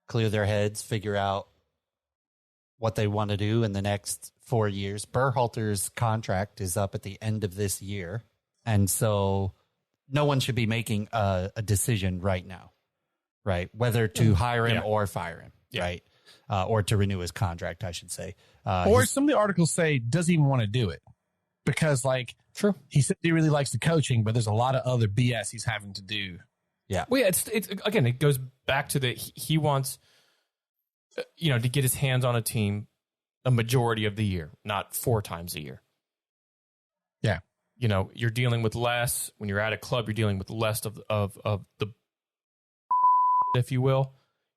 Speaker 3: clear their heads, figure out what they want to do in the next 4 years. Berhalter's contract is up at the end of this year. And so no one should be making a decision right now, right? Whether to hire him or fire him, right? Or to renew his contract, I should say.
Speaker 1: Or some of the articles say, does he even want to do it? Because,
Speaker 2: true,
Speaker 1: he said he really likes the coaching, but there's a lot of other BS he's having to do.
Speaker 3: Yeah.
Speaker 2: Well, it's again, it goes back to he wants, to get his hands on a team a majority of the year, not 4 times a year.
Speaker 1: Yeah.
Speaker 2: You're dealing with less when you're at a club. You're dealing with less of the, if you will,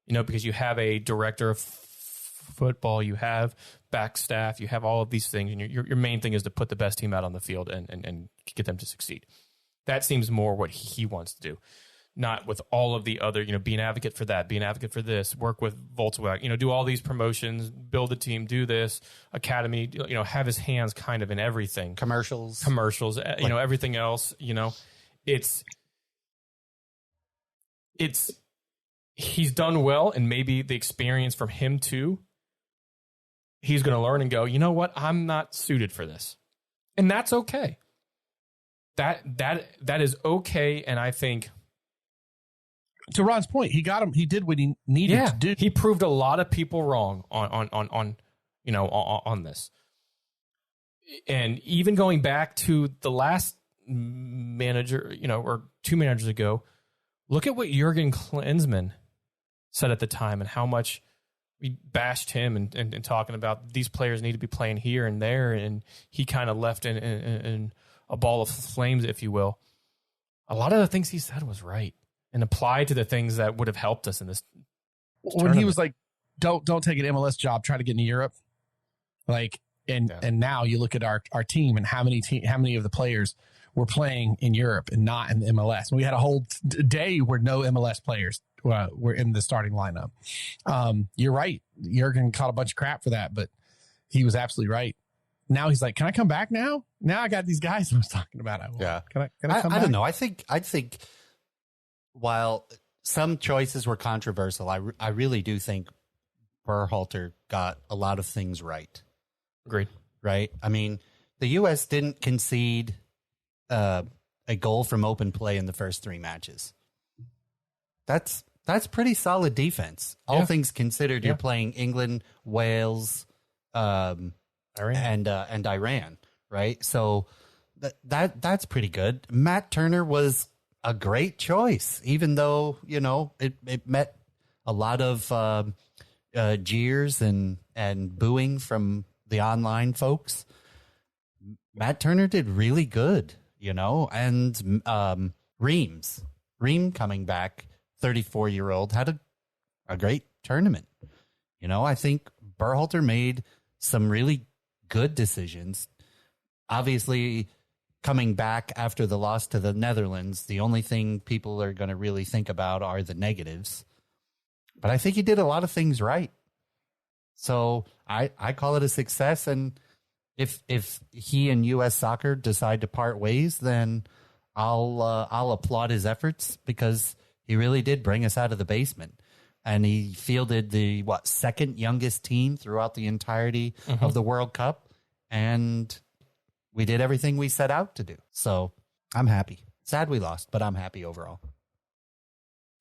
Speaker 2: because you have a director of football, you have back staff, you have all of these things, and your main thing is to put the best team out on the field and get them to succeed. That seems more what he wants to do, not with all of the other, be an advocate for that, be an advocate for this, work with Volkswagen, do all these promotions, build a team, do this, academy, have his hands kind of in everything.
Speaker 3: Commercials,
Speaker 2: everything else, it's he's done well, and maybe the experience from him too, he's going to learn and go, you know what? I'm not suited for this. And that's okay. That is okay. And I think,
Speaker 1: to Ron's point, he did what he needed to do.
Speaker 2: He proved a lot of people wrong on this. And even going back to the last manager, or 2 managers ago, look at what Jurgen Klinsmann said at the time and how much we bashed him and talking about these players need to be playing here and there. And he kind of left in a ball of flames, if you will. A lot of the things he said was right and applied to the things that would have helped us in this
Speaker 1: when he was like, don't take an MLS job, try to get into Europe. And now you look at our team and how many of the players were playing in Europe and not in the MLS. We had a whole day where no MLS players were in the starting lineup. You're right. Jurgen caught a bunch of crap for that, but he was absolutely right. Now he's like, can I come back now? Now I got these guys I was talking about. Can I come back?
Speaker 3: I don't know. I think while some choices were controversial, I really do think Berhalter got a lot of things right.
Speaker 2: Agreed.
Speaker 3: Right? I mean, the U.S. didn't concede a goal from open play in the first 3 matches. That's pretty solid defense. All things considered, you're playing England, Wales, Iran. and Iran, right? So that's pretty good. Matt Turner was a great choice, even though it met a lot of jeers and booing from the online folks. Matt Turner did really good, and Ream coming back, 34-year-old, had a great tournament. I think Berhalter made some really good decisions. Obviously, coming back after the loss to the Netherlands, the only thing people are going to really think about are the negatives. But I think he did a lot of things right. So I call it a success. And if he and U.S. Soccer decide to part ways, then I'll applaud his efforts, because he really did bring us out of the basement. And he fielded the second youngest team throughout the entirety of the World Cup. And we did everything we set out to do. So I'm happy. Sad we lost, but I'm happy overall.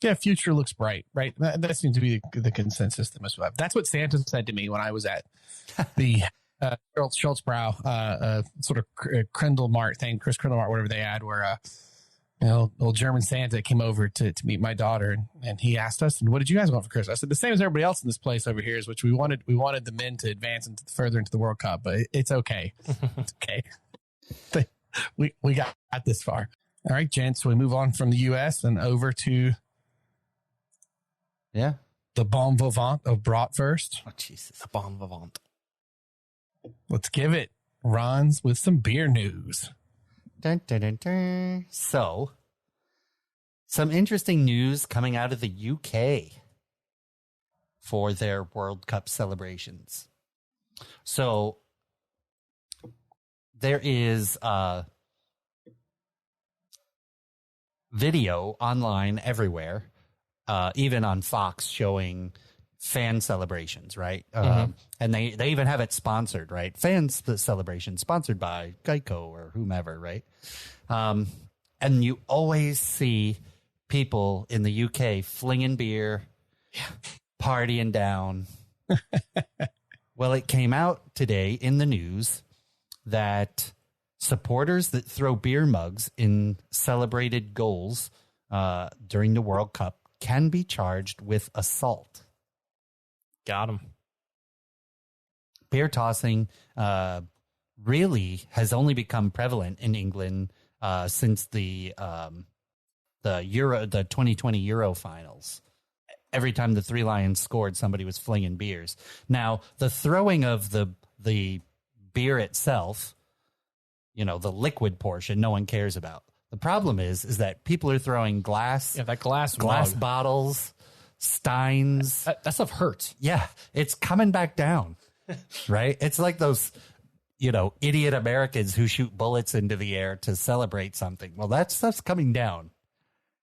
Speaker 1: Yeah, future looks bright, right? That seems to be the consensus that must have. That's what Santa said to me when I was at the Schultzbrow sort of Krindle-Mart thing, Chris Krindle-Mart, whatever they had, where old German Santa came over to meet my daughter, and he asked us, "And what did you guys want for Christmas?" I said, "The same as everybody else in this place over here, is which we wanted the men to advance further into the World Cup, but it's okay, it's okay." we got this far. All right, gents, we move on from the U.S. and over to the bon vivant of Bratwurst.
Speaker 3: Oh, Jesus.
Speaker 2: The bon vivant.
Speaker 1: Let's give it Ron's with some beer news.
Speaker 3: Dun, dun, dun, dun. So, some interesting news coming out of the UK for their World Cup celebrations. So, there is a video online everywhere, even on Fox, showing fan celebrations, right? And they even have it sponsored, right? Celebration sponsored by Geico or whomever, right? And you always see people in the UK flinging beer, partying down. Well, it came out today in the news that supporters that throw beer mugs in celebrated goals during the World Cup can be charged with assault.
Speaker 2: Got him.
Speaker 3: Beer tossing really has only become prevalent in England since the 2020 Euro finals. Every time the Three Lions scored, somebody was flinging beers. Now, the throwing of the beer itself, the liquid portion, no one cares about. The problem is that people are throwing glass
Speaker 2: mug.
Speaker 3: bottles, steins.
Speaker 2: That stuff hurts.
Speaker 3: Yeah, it's coming back down, right? It's like those, idiot Americans who shoot bullets into the air to celebrate something. Well, that stuff's coming down,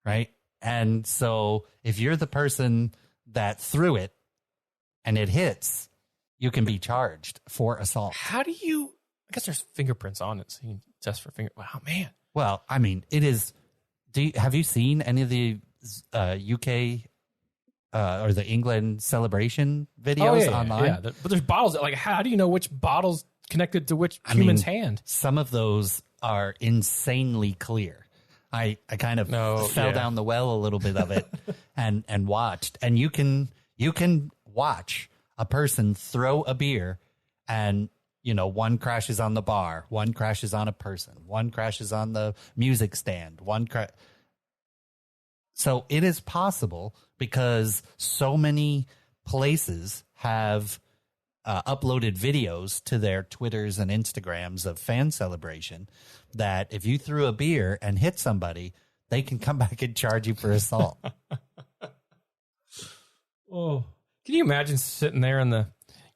Speaker 3: right? And so if you're the person that threw it and it hits, you can be charged for assault.
Speaker 2: How do you... I guess there's fingerprints on it, so you can test for finger... Wow, man.
Speaker 3: Well, I mean, it is... have you seen any of the UK or the England celebration videos online?
Speaker 2: Yeah, but there's bottles. Like, how do you know which bottle's connected to which human's hand?
Speaker 3: Some of those are insanely clear. I kind of fell down the well a little bit of it and watched. And you can watch a person throw a beer and, one crashes on the bar, one crashes on a person, one crashes on the music stand, So it is possible because so many places have uploaded videos to their Twitters and Instagrams of fan celebration that if you threw a beer and hit somebody, they can come back and charge you for assault.
Speaker 2: Oh, can you imagine sitting there in the,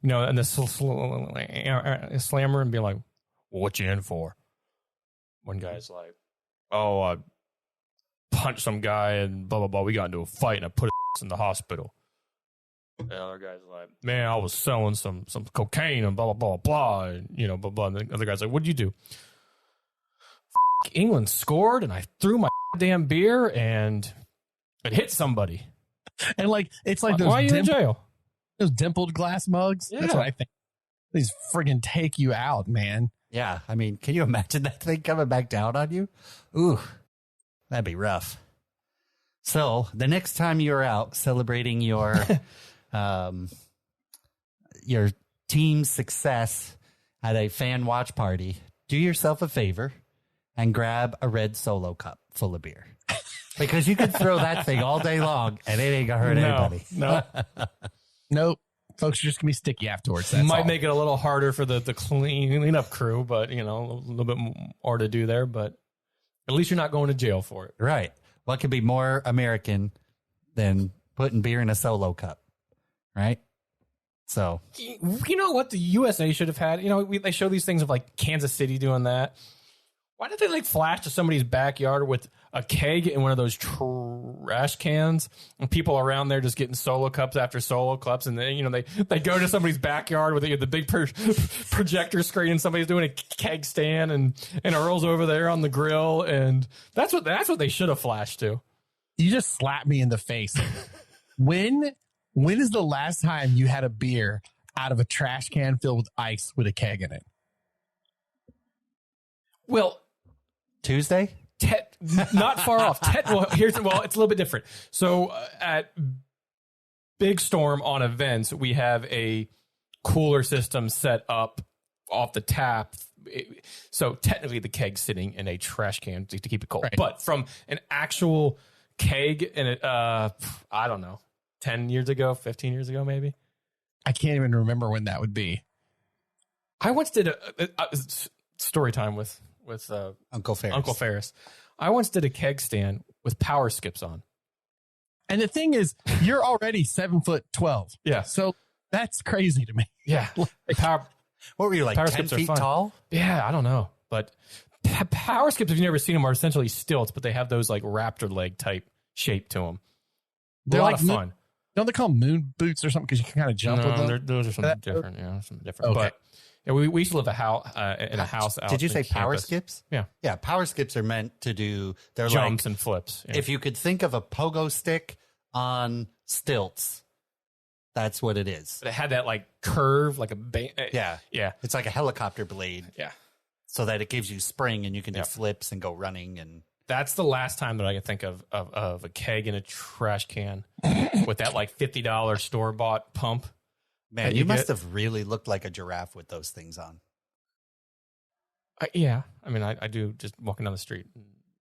Speaker 2: in the slammer and being like, well, what you in for? One guy's like, oh, I punched some guy and blah, blah, blah. We got into a fight and I put his in the hospital. And the other guy's like, man, I was selling some cocaine and blah, blah, blah, blah. And, blah, blah. And the other guy's like, what'd you do? England scored and I threw my damn beer and it hit somebody.
Speaker 1: And it's like
Speaker 2: why are you in jail?
Speaker 1: Those dimpled glass mugs.
Speaker 2: Yeah.
Speaker 1: That's what I think. These friggin' take you out, man.
Speaker 3: Yeah. I mean, can you imagine that thing coming back down on you? Ooh, that'd be rough. So the next time you're out celebrating your team's success at a fan watch party, do yourself a favor and grab a red Solo cup full of beer. Because you could throw that thing all day long and it ain't gonna hurt anybody.
Speaker 1: Nope. Folks are just gonna be sticky afterwards. That's
Speaker 2: Might
Speaker 1: all.
Speaker 2: make it a little harder for the cleanup crew, but a little bit more to do there. But at least you're not going to jail for it.
Speaker 3: Right. What could be more American than putting beer in a Solo cup? Right. So,
Speaker 2: you know what the USA should have had? They show these things of like Kansas City doing that. Why did they flash to somebody's backyard with a keg in one of those trash cans and people around there just getting Solo cups after Solo cups? And then, they go to somebody's backyard with the big projector screen and somebody's doing a keg stand and Earl's over there on the grill. And that's what they should have flashed to.
Speaker 1: You just slapped me in the face. When is the last time you had a beer out of a trash can filled with ice with a keg in it?
Speaker 2: Well,
Speaker 3: Tuesday?
Speaker 2: Not far off. It's a little bit different. So at Big Storm on events, we have a cooler system set up off the tap so technically the keg's sitting in a trash can to keep it cold.
Speaker 1: Right.
Speaker 2: But from an actual keg, and I don't know, 10 years ago, 15 years ago, maybe.
Speaker 1: I can't even remember when that would be.
Speaker 2: I once did a story time with
Speaker 3: Uncle Ferris.
Speaker 2: Uncle Ferris. I once did a keg stand with power skips on.
Speaker 1: And the thing is, you're already 7'12".
Speaker 2: Yeah.
Speaker 1: So that's crazy to me.
Speaker 2: Yeah. Power,
Speaker 3: What were you, like
Speaker 2: Power
Speaker 3: 10
Speaker 2: skips are
Speaker 3: feet
Speaker 2: fun.
Speaker 3: tall?
Speaker 2: yeah, I don't know. But power skips, if you've never seen them, are essentially stilts, but they have those like raptor leg type shape to them.
Speaker 1: They're
Speaker 2: a lot
Speaker 1: like
Speaker 2: of fun.
Speaker 1: Don't they call them moon boots or something? Because you can kind of jump with them.
Speaker 2: Those are something different. Yeah, something different.
Speaker 1: Okay.
Speaker 2: But yeah, we used to live in a house out
Speaker 3: Did you
Speaker 2: in
Speaker 3: say power
Speaker 2: campus.
Speaker 3: skips?
Speaker 2: Yeah.
Speaker 3: Yeah, power skips are meant to do, they're
Speaker 2: Jumps
Speaker 3: like,
Speaker 2: and flips. Yeah.
Speaker 3: if you could think of a pogo stick on stilts, that's what it is.
Speaker 2: But it had that like curve, like a
Speaker 3: Yeah.
Speaker 2: yeah,
Speaker 3: It's like a helicopter blade
Speaker 2: yeah.
Speaker 3: so that it gives you spring and you can do
Speaker 2: Yeah.
Speaker 3: flips and go running. And
Speaker 2: That's the last time that I can think of a keg in a trash can with that like $50 store bought pump.
Speaker 3: man,
Speaker 2: that
Speaker 3: you must
Speaker 2: get.
Speaker 3: have really looked like a giraffe with those things on.
Speaker 2: Yeah, I mean, I do just walking down the street.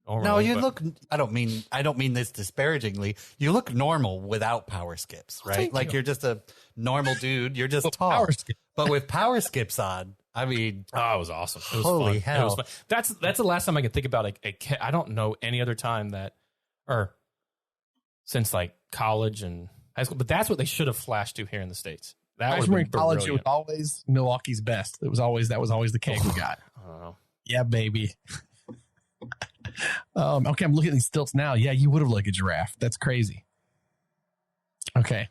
Speaker 3: No,
Speaker 2: normally,
Speaker 3: you
Speaker 2: but-
Speaker 3: look, I don't mean this disparagingly. You look normal without power skips, right?
Speaker 2: thank
Speaker 3: Like
Speaker 2: you.
Speaker 3: you're just a normal dude. You're just tall.
Speaker 1: Power skip.
Speaker 3: But with power skips on, I mean,
Speaker 2: Oh, it was awesome. It was
Speaker 3: Holy
Speaker 2: fun.
Speaker 3: hell.
Speaker 2: It was fun. That's the last time I can think about a keg. I don't know any other time that, or since like college and high school, but that's what they should have flashed to here in the States. That
Speaker 1: I
Speaker 2: would
Speaker 1: remember
Speaker 2: have
Speaker 1: in
Speaker 2: been
Speaker 1: college, it was
Speaker 2: brilliant.
Speaker 1: always Milwaukee's best. That was always the keg we got.
Speaker 2: I don't know.
Speaker 1: Yeah, baby. Okay, I'm looking at these stilts now. Yeah, you would have looked like a giraffe. That's crazy. Okay.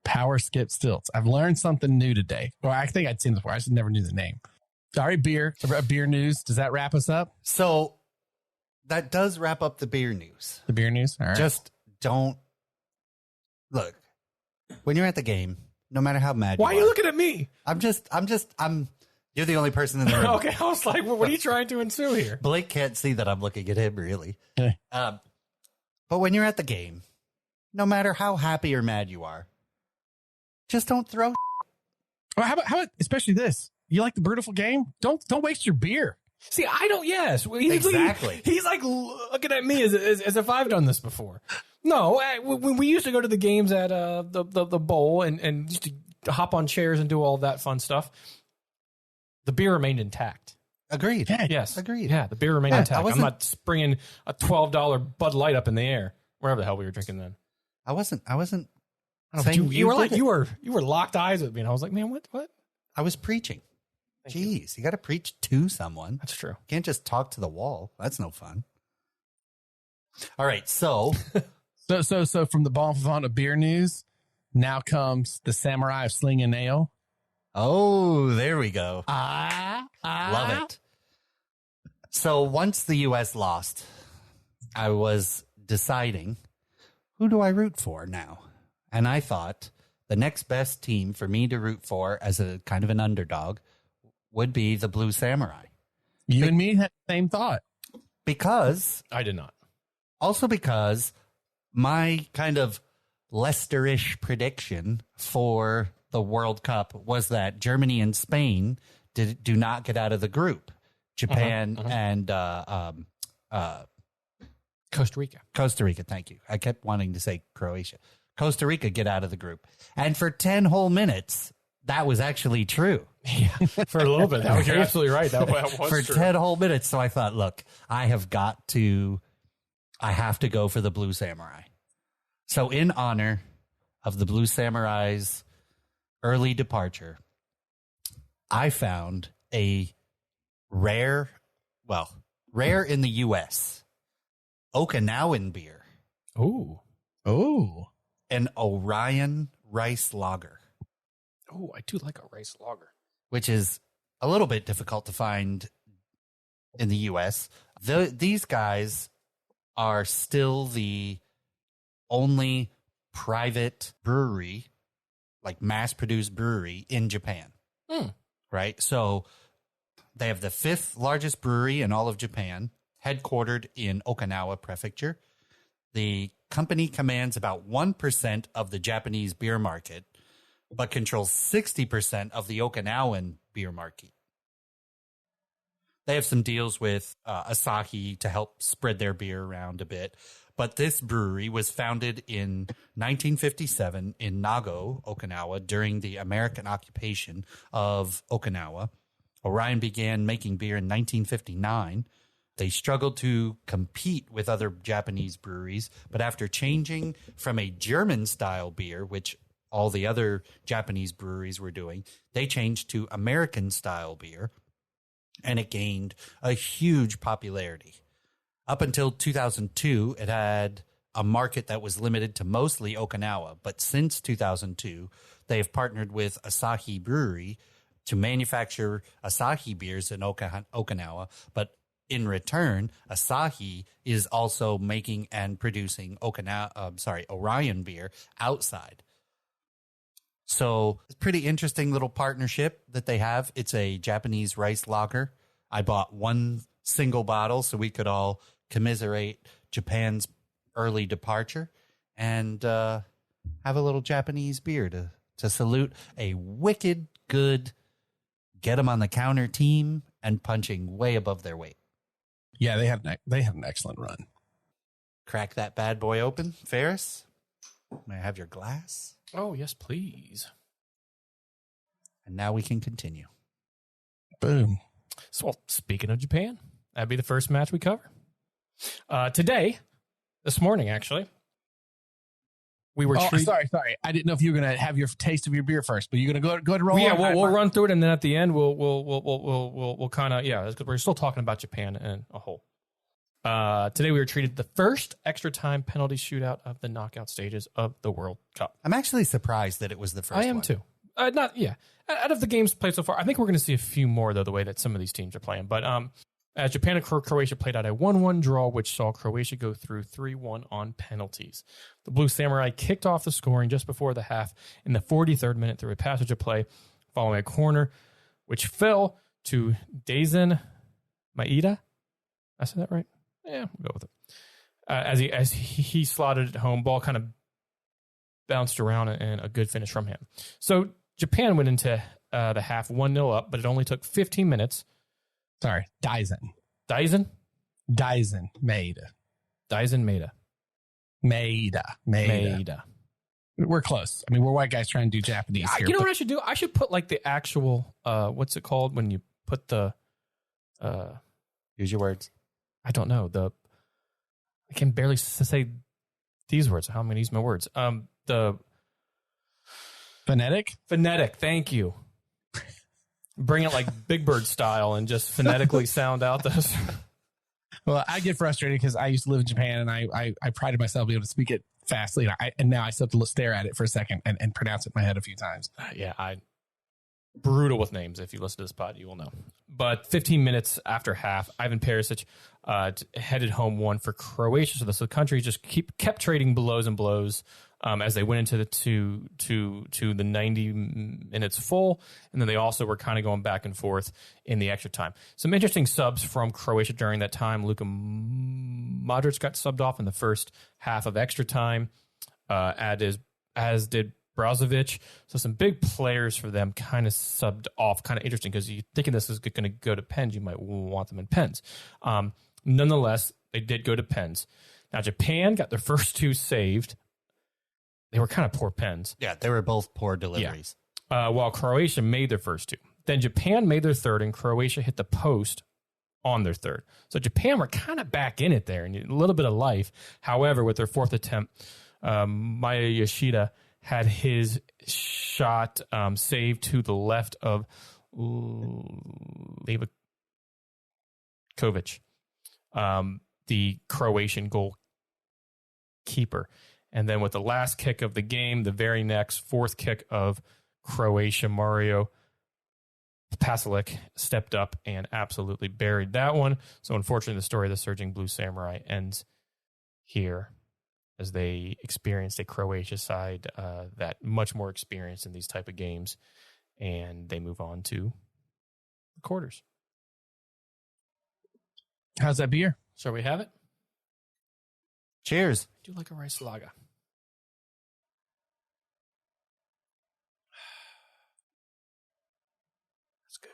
Speaker 1: Power skip stilts. I've learned something new today. Well, I think I'd seen this before. I just never knew the name. Sorry, beer news. Does that wrap us up?
Speaker 3: so that does wrap up the beer news.
Speaker 1: The beer news? All right.
Speaker 3: Just don't look when you're at the game, no matter how mad
Speaker 2: Why are
Speaker 3: you
Speaker 2: you
Speaker 3: are.
Speaker 2: looking at me?
Speaker 3: You're the only person in the room.
Speaker 2: Okay, I was like, what are you trying to ensue here?
Speaker 3: Blake can't see that I'm looking at him, really.
Speaker 1: Okay.
Speaker 3: But when you're at the game, no matter how happy or mad you are, just don't throw.
Speaker 1: Well, how about especially this? You like the beautiful game? Don't waste your beer.
Speaker 2: See, I don't. Yes,
Speaker 3: Exactly.
Speaker 2: He's like looking at me as if I've done this before. No, when we used to go to the games at the bowl and used to hop on chairs and do all that fun stuff, the beer remained intact.
Speaker 3: Agreed.
Speaker 1: Yeah.
Speaker 2: Yes,
Speaker 3: Agreed.
Speaker 2: Yeah, the beer remained
Speaker 3: Yeah, I
Speaker 2: intact. I'm
Speaker 3: wasn't-
Speaker 2: not springing a $12 Bud Light up in the air, wherever the hell we were drinking then.
Speaker 3: I wasn't
Speaker 2: I don't know, but
Speaker 3: saying
Speaker 2: you were
Speaker 3: did
Speaker 2: like
Speaker 3: it.
Speaker 2: you were locked eyes with me, and I was like, man, what?
Speaker 3: I was preaching.
Speaker 2: Thank you.
Speaker 3: Jeez, you got to preach to someone.
Speaker 2: That's true.
Speaker 3: You can't just talk to the wall. That's no fun. All right, so
Speaker 1: So from the bon vivant of beer news, now comes the samurai of sling and nail.
Speaker 3: there we go. Love it. So once the U.S. lost, I was deciding, who do I root for now? And I thought the next best team for me to root for as a kind of an underdog would be the Blue Samurai.
Speaker 1: You and me had the same thought.
Speaker 3: Because
Speaker 2: I did not.
Speaker 3: my kind of Leicester-ish prediction for the World Cup was that Germany and Spain do not get out of the group. Japan and
Speaker 2: Costa Rica.
Speaker 3: Costa Rica, thank you. I kept wanting to say Croatia. Costa Rica get out of the group. And for 10 whole minutes, that was actually true.
Speaker 2: Yeah, for a little bit. You're absolutely right. That was
Speaker 3: For
Speaker 2: true.
Speaker 3: 10 whole minutes. So I thought, look, I have to go for the Blue Samurai. So in honor of the Blue Samurai's early departure, I found a rare in the U.S. Okinawan beer,
Speaker 2: Ooh.
Speaker 3: an Orion rice lager,
Speaker 2: Oh, I do like a rice lager.
Speaker 3: which is a little bit difficult to find in the U.S. These guys are still the only private brewery, like mass-produced brewery in Japan, right? So they have the 5th largest brewery in all of Japan, headquartered in Okinawa Prefecture. The company commands about 1% of the Japanese beer market, but controls 60% of the Okinawan beer market. They have some deals with Asahi to help spread their beer around a bit. But this brewery was founded in 1957 in Nago, Okinawa, during the American occupation of Okinawa. Orion began making beer in 1959. They struggled to compete with other Japanese breweries, but after changing from a German-style beer, which all the other Japanese breweries were doing, they changed to American-style beer, and it gained a huge popularity. Up until 2002, it had a market that was limited to mostly Okinawa, but since 2002, they have partnered with Asahi Brewery to manufacture Asahi beers in Okinawa, but in return, Asahi is also making and producing Orion beer outside. So it's a pretty interesting little partnership that they have. It's a Japanese rice lager. I bought one single bottle so we could all commiserate Japan's early departure and have a little Japanese beer to salute a wicked good, get them on the counter team and punching way above their weight.
Speaker 1: Yeah, they had an excellent run.
Speaker 3: Crack that bad boy open, Ferris. May I have your glass?
Speaker 2: Oh, yes, please.
Speaker 3: And now we can continue.
Speaker 1: Boom.
Speaker 2: So, well, speaking of Japan, that'd be the first match we cover. This morning, actually, we were
Speaker 1: sorry. I didn't know if you were going to have your taste of your beer first, but you're going to go ahead and roll.
Speaker 2: Yeah, we'll run through it, and then at the end, we'll kind of we're still talking about Japan in a whole. Today we were treated the first extra time penalty shootout of the knockout stages of the World Cup.
Speaker 3: I'm actually surprised that it was the first one.
Speaker 2: I am too. Out of the games played so far, I think we're going to see a few more, though, the way that some of these teams are playing. But as Japan and Croatia played out a 1-1 draw, which saw Croatia go through 3-1 on penalties. The Blue Samurai kicked off the scoring just before the half in the 43rd minute through a passage of play, following a corner, which fell to Daisen Maeda. I said that right? Yeah, we'll go with it. As he slotted it home, ball kind of bounced around, and a good finish from him. So Japan went into the half 1-0 up, but it only took 15 minutes.
Speaker 1: Sorry, Daisen
Speaker 2: Maeda.
Speaker 1: We're close. I mean, we're white guys trying to do Japanese here.
Speaker 2: You know what I should do? I should put like the actual, what's it called when you put the...
Speaker 3: Use your words.
Speaker 2: I don't know. I can barely say these words. How am I going to use my words? The...
Speaker 1: Phonetic, thank you.
Speaker 2: Bring it like Big Bird style and just phonetically sound out those.
Speaker 1: Well, I get frustrated because I used to live in Japan and I prided myself being able to speak it fastly. And now I still have to stare at it for a second and pronounce it in my head a few times.
Speaker 2: Brutal with names. If you listen to this pod, you will know. But 15 minutes after half, Ivan Perisic headed home one for Croatia. So the country just kept trading blows and blows as they went into the 90 minutes full, and then they also were kind of going back and forth in the extra time. Some interesting subs from Croatia during that time. Luka Modric got subbed off in the first half of extra time, as did Brozovic. So some big players for them kind of subbed off. Kind of interesting because you're thinking this is going to go to pens. You might want them in pens. Nonetheless, they did go to pens. Now, Japan got their first two saved. They were kind of poor pens.
Speaker 3: Yeah, they were both poor deliveries.
Speaker 2: Yeah. While Croatia made their first two. Then Japan made their third, and Croatia hit the post on their third. So Japan were kind of back in it there, and a little bit of life. However, with their fourth attempt, Maya Yoshida had his shot saved to the left of Levakovic, the Croatian goalkeeper. And then with the last kick of the game, the very next fourth kick of Croatia, Mario Pasalic stepped up and absolutely buried that one. So unfortunately, the story of the Surging Blue Samurai ends here as they experienced a Croatia side that much more experienced in these type of games, and they move on to the quarters.
Speaker 1: How's that beer?
Speaker 2: Shall we have it?
Speaker 3: Cheers.
Speaker 2: I do like a rice lager. That's good.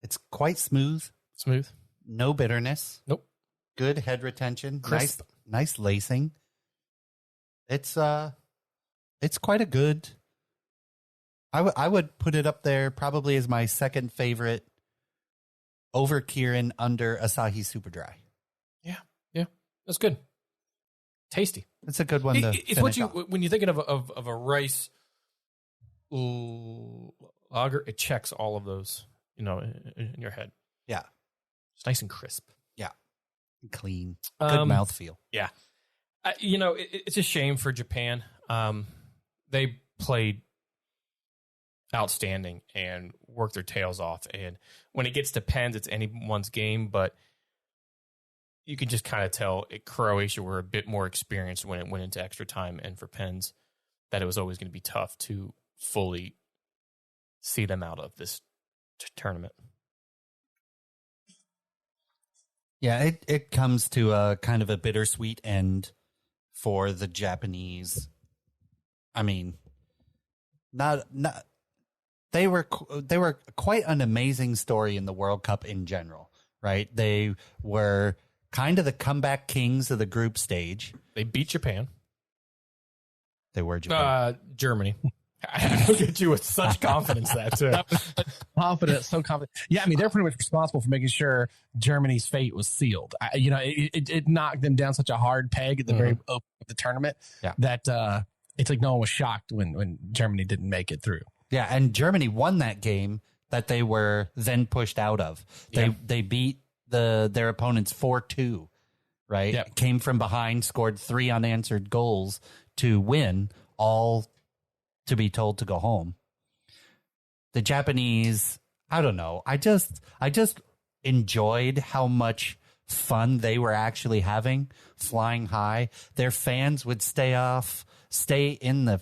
Speaker 3: It's quite smooth.
Speaker 2: Smooth.
Speaker 3: No bitterness.
Speaker 2: Nope.
Speaker 3: Good head retention.
Speaker 2: Crisp.
Speaker 3: Nice lacing. It's quite a good. I would put it up there probably as my second favorite over Kirin, under Asahi Super Dry.
Speaker 2: Yeah, that's good. Tasty.
Speaker 3: It's a good one to
Speaker 2: It's what
Speaker 3: finish off.
Speaker 2: when you're thinking of a rice lager, it checks all of those, in your head.
Speaker 3: Yeah.
Speaker 2: It's nice and crisp.
Speaker 3: Yeah. Clean. Good mouthfeel.
Speaker 2: Yeah. It's a shame for Japan. They played outstanding and worked their tails off. And when it gets to pens, it's anyone's game, but you can just kind of tell Croatia were a bit more experienced when it went into extra time, and for pens, that it was always going to be tough to fully see them out of this tournament.
Speaker 3: Yeah, it comes to a kind of a bittersweet end for the Japanese. I mean, not they were quite an amazing story in the World Cup in general, right? They were kind of the comeback kings of the group stage.
Speaker 2: They beat Japan.
Speaker 3: They were Japan.
Speaker 2: Germany. I look at you with such confidence that too.
Speaker 1: So confident. Yeah, I mean, they're pretty much responsible for making sure Germany's fate was sealed. It knocked them down such a hard peg at the very open of the tournament that it's like no one was shocked when Germany didn't make it through.
Speaker 3: Yeah, and Germany won that game that they were then pushed out of. They beat their opponents 4-2, right?
Speaker 1: Yep.
Speaker 3: Came from behind, scored 3 unanswered goals to win, all to be told to go home. The Japanese, I don't know. I just enjoyed how much fun they were actually having flying high. Their fans would stay in the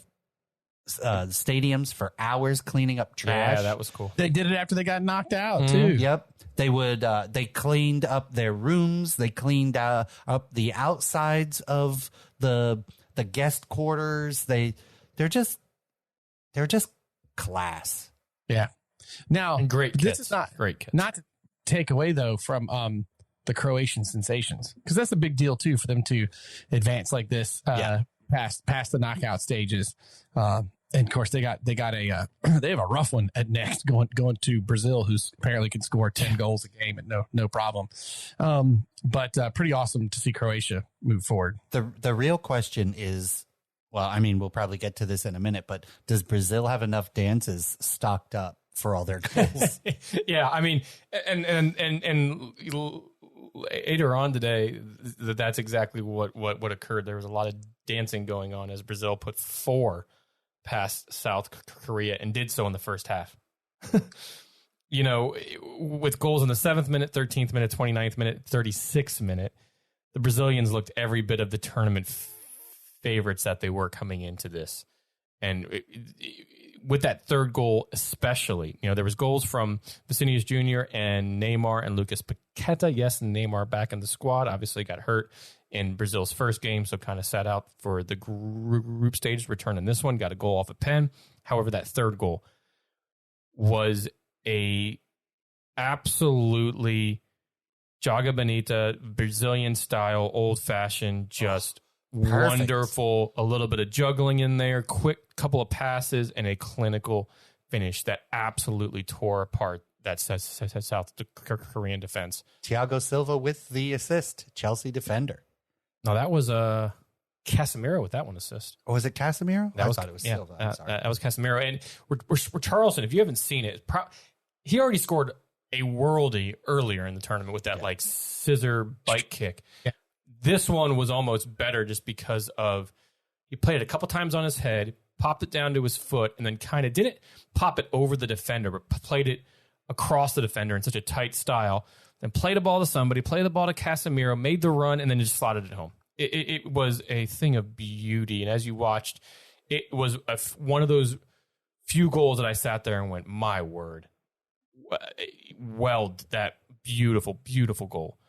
Speaker 3: stadiums for hours cleaning up trash.
Speaker 2: Yeah, that was cool.
Speaker 1: They did it after they got knocked out too.
Speaker 3: Yep. They would. They cleaned up their rooms. They cleaned up the outsides of the guest quarters. They're just class.
Speaker 1: Yeah. Now,
Speaker 2: And great
Speaker 1: this
Speaker 2: kits.
Speaker 1: is not
Speaker 2: Great kits.
Speaker 1: not to take away though from the Croatian sensations, because that's a big deal too for them to advance like this past the knockout stages. And of course they got a they have a rough one at next going to Brazil, who's apparently can score 10 goals a game at no problem. But pretty awesome to see Croatia move forward.
Speaker 3: The real question is, well, I mean, we'll probably get to this in a minute, but does Brazil have enough dances stocked up for all their goals?
Speaker 2: Yeah, I mean, and later on today, that's exactly what occurred. There was a lot of dancing going on as Brazil put 4 past South Korea and did so in the first half. With goals in the 7th minute, 13th minute, 29th minute, 36th minute, the Brazilians looked every bit of the tournament favorites that they were coming into this. And with that third goal, especially, there was goals from Vicinius Jr. and Neymar and Lucas Paqueta. Yes, Neymar back in the squad, obviously got hurt in Brazil's first game, so kind of sat out for the group stage. Return in this one, got a goal off a pen. However, that third goal was a absolutely Joga Bonita, Brazilian style, old fashioned, just wonderful. A little bit of juggling in there, quick couple of passes, and a clinical finish that absolutely tore apart that South Korean defense.
Speaker 3: Thiago Silva with the assist, Chelsea defender.
Speaker 2: No, that was Casemiro with that one assist.
Speaker 3: Or was it Casemiro?
Speaker 2: I
Speaker 3: thought it was Silva. I'm sorry.
Speaker 2: That was Casemiro. And we're Charleston, if you haven't seen it, he already scored a worldie earlier in the tournament with that like scissor bite kick.
Speaker 1: Yeah.
Speaker 2: This one was almost better just because of he played it a couple times on his head, popped it down to his foot, and then kind of didn't pop it over the defender, but played it across the defender in such a tight style. Then played the ball to somebody, played the ball to Casemiro, made the run, and then just slotted it home. It was a thing of beauty. And as you watched, it was one of those few goals that I sat there and went, my word. Well, that beautiful, beautiful goal.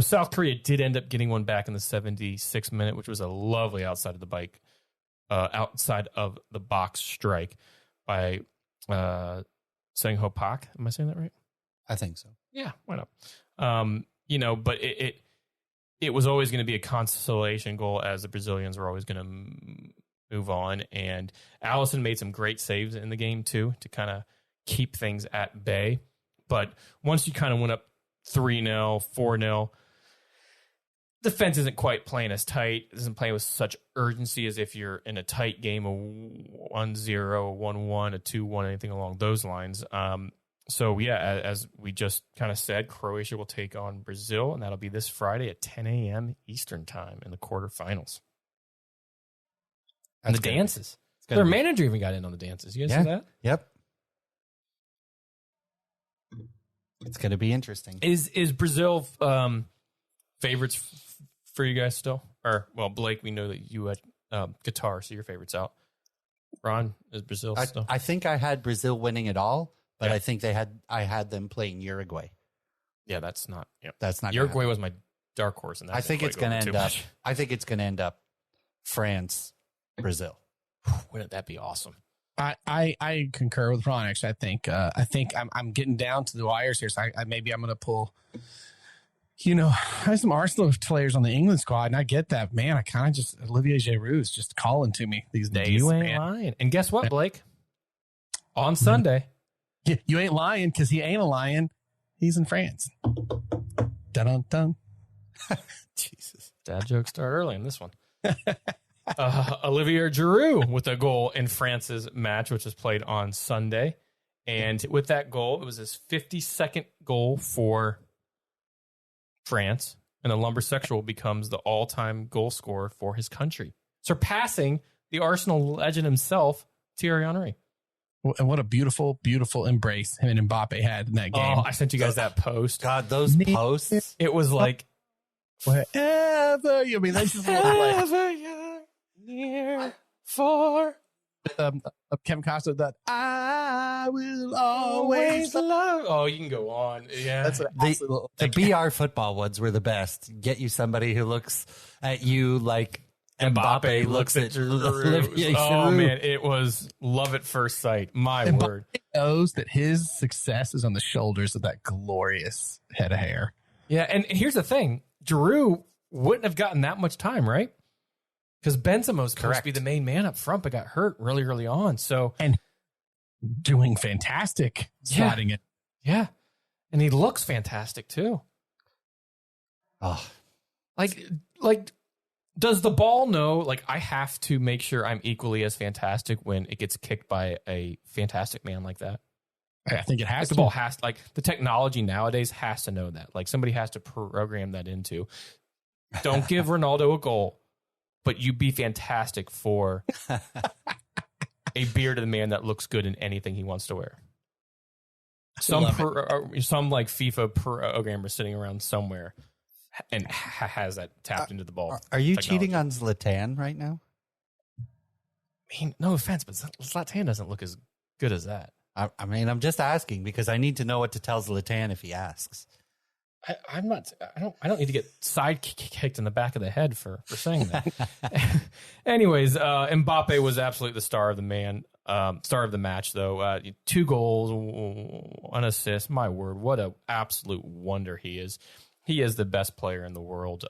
Speaker 2: South Korea did end up getting one back in the 76th minute, which was a lovely outside of the box strike by Sang-Ho Pak. Am I saying that right?
Speaker 3: I think so.
Speaker 2: Yeah, why not? But it was always going to be a consolation goal, as the Brazilians were always going to move on. And Allison made some great saves in the game too, to kind of keep things at bay. But once you kind of went up 3-0, 4-0, defense isn't quite playing as tight. It isn't playing with such urgency as if you're in a tight game of 1-0, 1-1, a 2-1, anything along those lines. So, yeah, as we just kind of said, Croatia will take on Brazil, and that'll be this Friday at 10 a.m. Eastern time in the quarterfinals. And the dances. Their manager even got in on the dances. You guys see that?
Speaker 3: Yep. It's going to be interesting.
Speaker 2: Is Brazil favorites for you guys still? Or, well, Blake, we know that you had Qatar, so your favorite's out. Ron, is Brazil still?
Speaker 3: I think I had Brazil winning it all, but I think I had them playing Uruguay.
Speaker 2: Yeah, that's not. Yeah.
Speaker 3: That's not.
Speaker 2: Uruguay was my dark horse, and
Speaker 3: I think it's going to end up. I think it's going to end up France, Brazil.
Speaker 2: Wouldn't that be awesome?
Speaker 1: I concur with Ron. Actually, I think I'm getting down to the wires here. So maybe I'm going to pull. I have some Arsenal players on the England squad, and I get that. Man, I kind of just Olivier Giroud's just calling to me these days.
Speaker 2: You ain't lying. And guess what, Blake? On Sunday.
Speaker 1: Yeah, you ain't lying, because he ain't a lion. He's in France. Dun-dun-dun.
Speaker 2: Jesus. Dad jokes start early in this one. Olivier Giroud with a goal in France's match, which was played on Sunday. And with that goal, it was his 52nd goal for France. And the Lumbersexual becomes the all-time goal scorer for his country, surpassing the Arsenal legend himself, Thierry Henry.
Speaker 1: And what a beautiful, beautiful embrace him and Mbappe had in that game.
Speaker 2: Oh, I sent you guys that post.
Speaker 3: God, those posts.
Speaker 2: It was like,
Speaker 1: whatever you mean. That's just
Speaker 2: whatever you're near for.
Speaker 1: Kevin Costner, that I will always
Speaker 2: love. Oh, you can go on. Yeah.
Speaker 1: That's
Speaker 3: the BR football ones were the best. Get you somebody who looks at you like Mbappe looks at Olivier Giroud.
Speaker 2: Oh, man, it was love at first sight. My word.
Speaker 1: He knows that his success is on the shoulders of that glorious head of hair.
Speaker 2: Yeah, and here's the thing. Giroud wouldn't have gotten that much time, right? Because Benzema was supposed to be the main man up front, but got hurt really early on. So,
Speaker 1: and doing fantastic, slotting it.
Speaker 2: Yeah, and he looks fantastic too.
Speaker 3: Oh,
Speaker 2: like, does the ball know? Like, I have to make sure I'm equally as fantastic when it gets kicked by a fantastic man like that.
Speaker 1: I think it has to.
Speaker 2: The ball has, like, the technology nowadays has to know that. Like, somebody has to program that into. Don't give Ronaldo a goal, but you be fantastic for a bearded man that looks good in anything he wants to wear. Some like FIFA programmer sitting around somewhere and has that tapped into the ball.
Speaker 3: Are you cheating on Zlatan right now?
Speaker 2: I mean, no offense, but Zlatan doesn't look as good as that.
Speaker 3: I mean, I'm just asking because I need to know what to tell Zlatan if he asks.
Speaker 2: I don't need to get side kicked in the back of the head for saying that. Anyways, Mbappe was absolutely the star of the match, though. 2 goals, 1 assist. My word, what an absolute wonder he is. He is the best player in the world.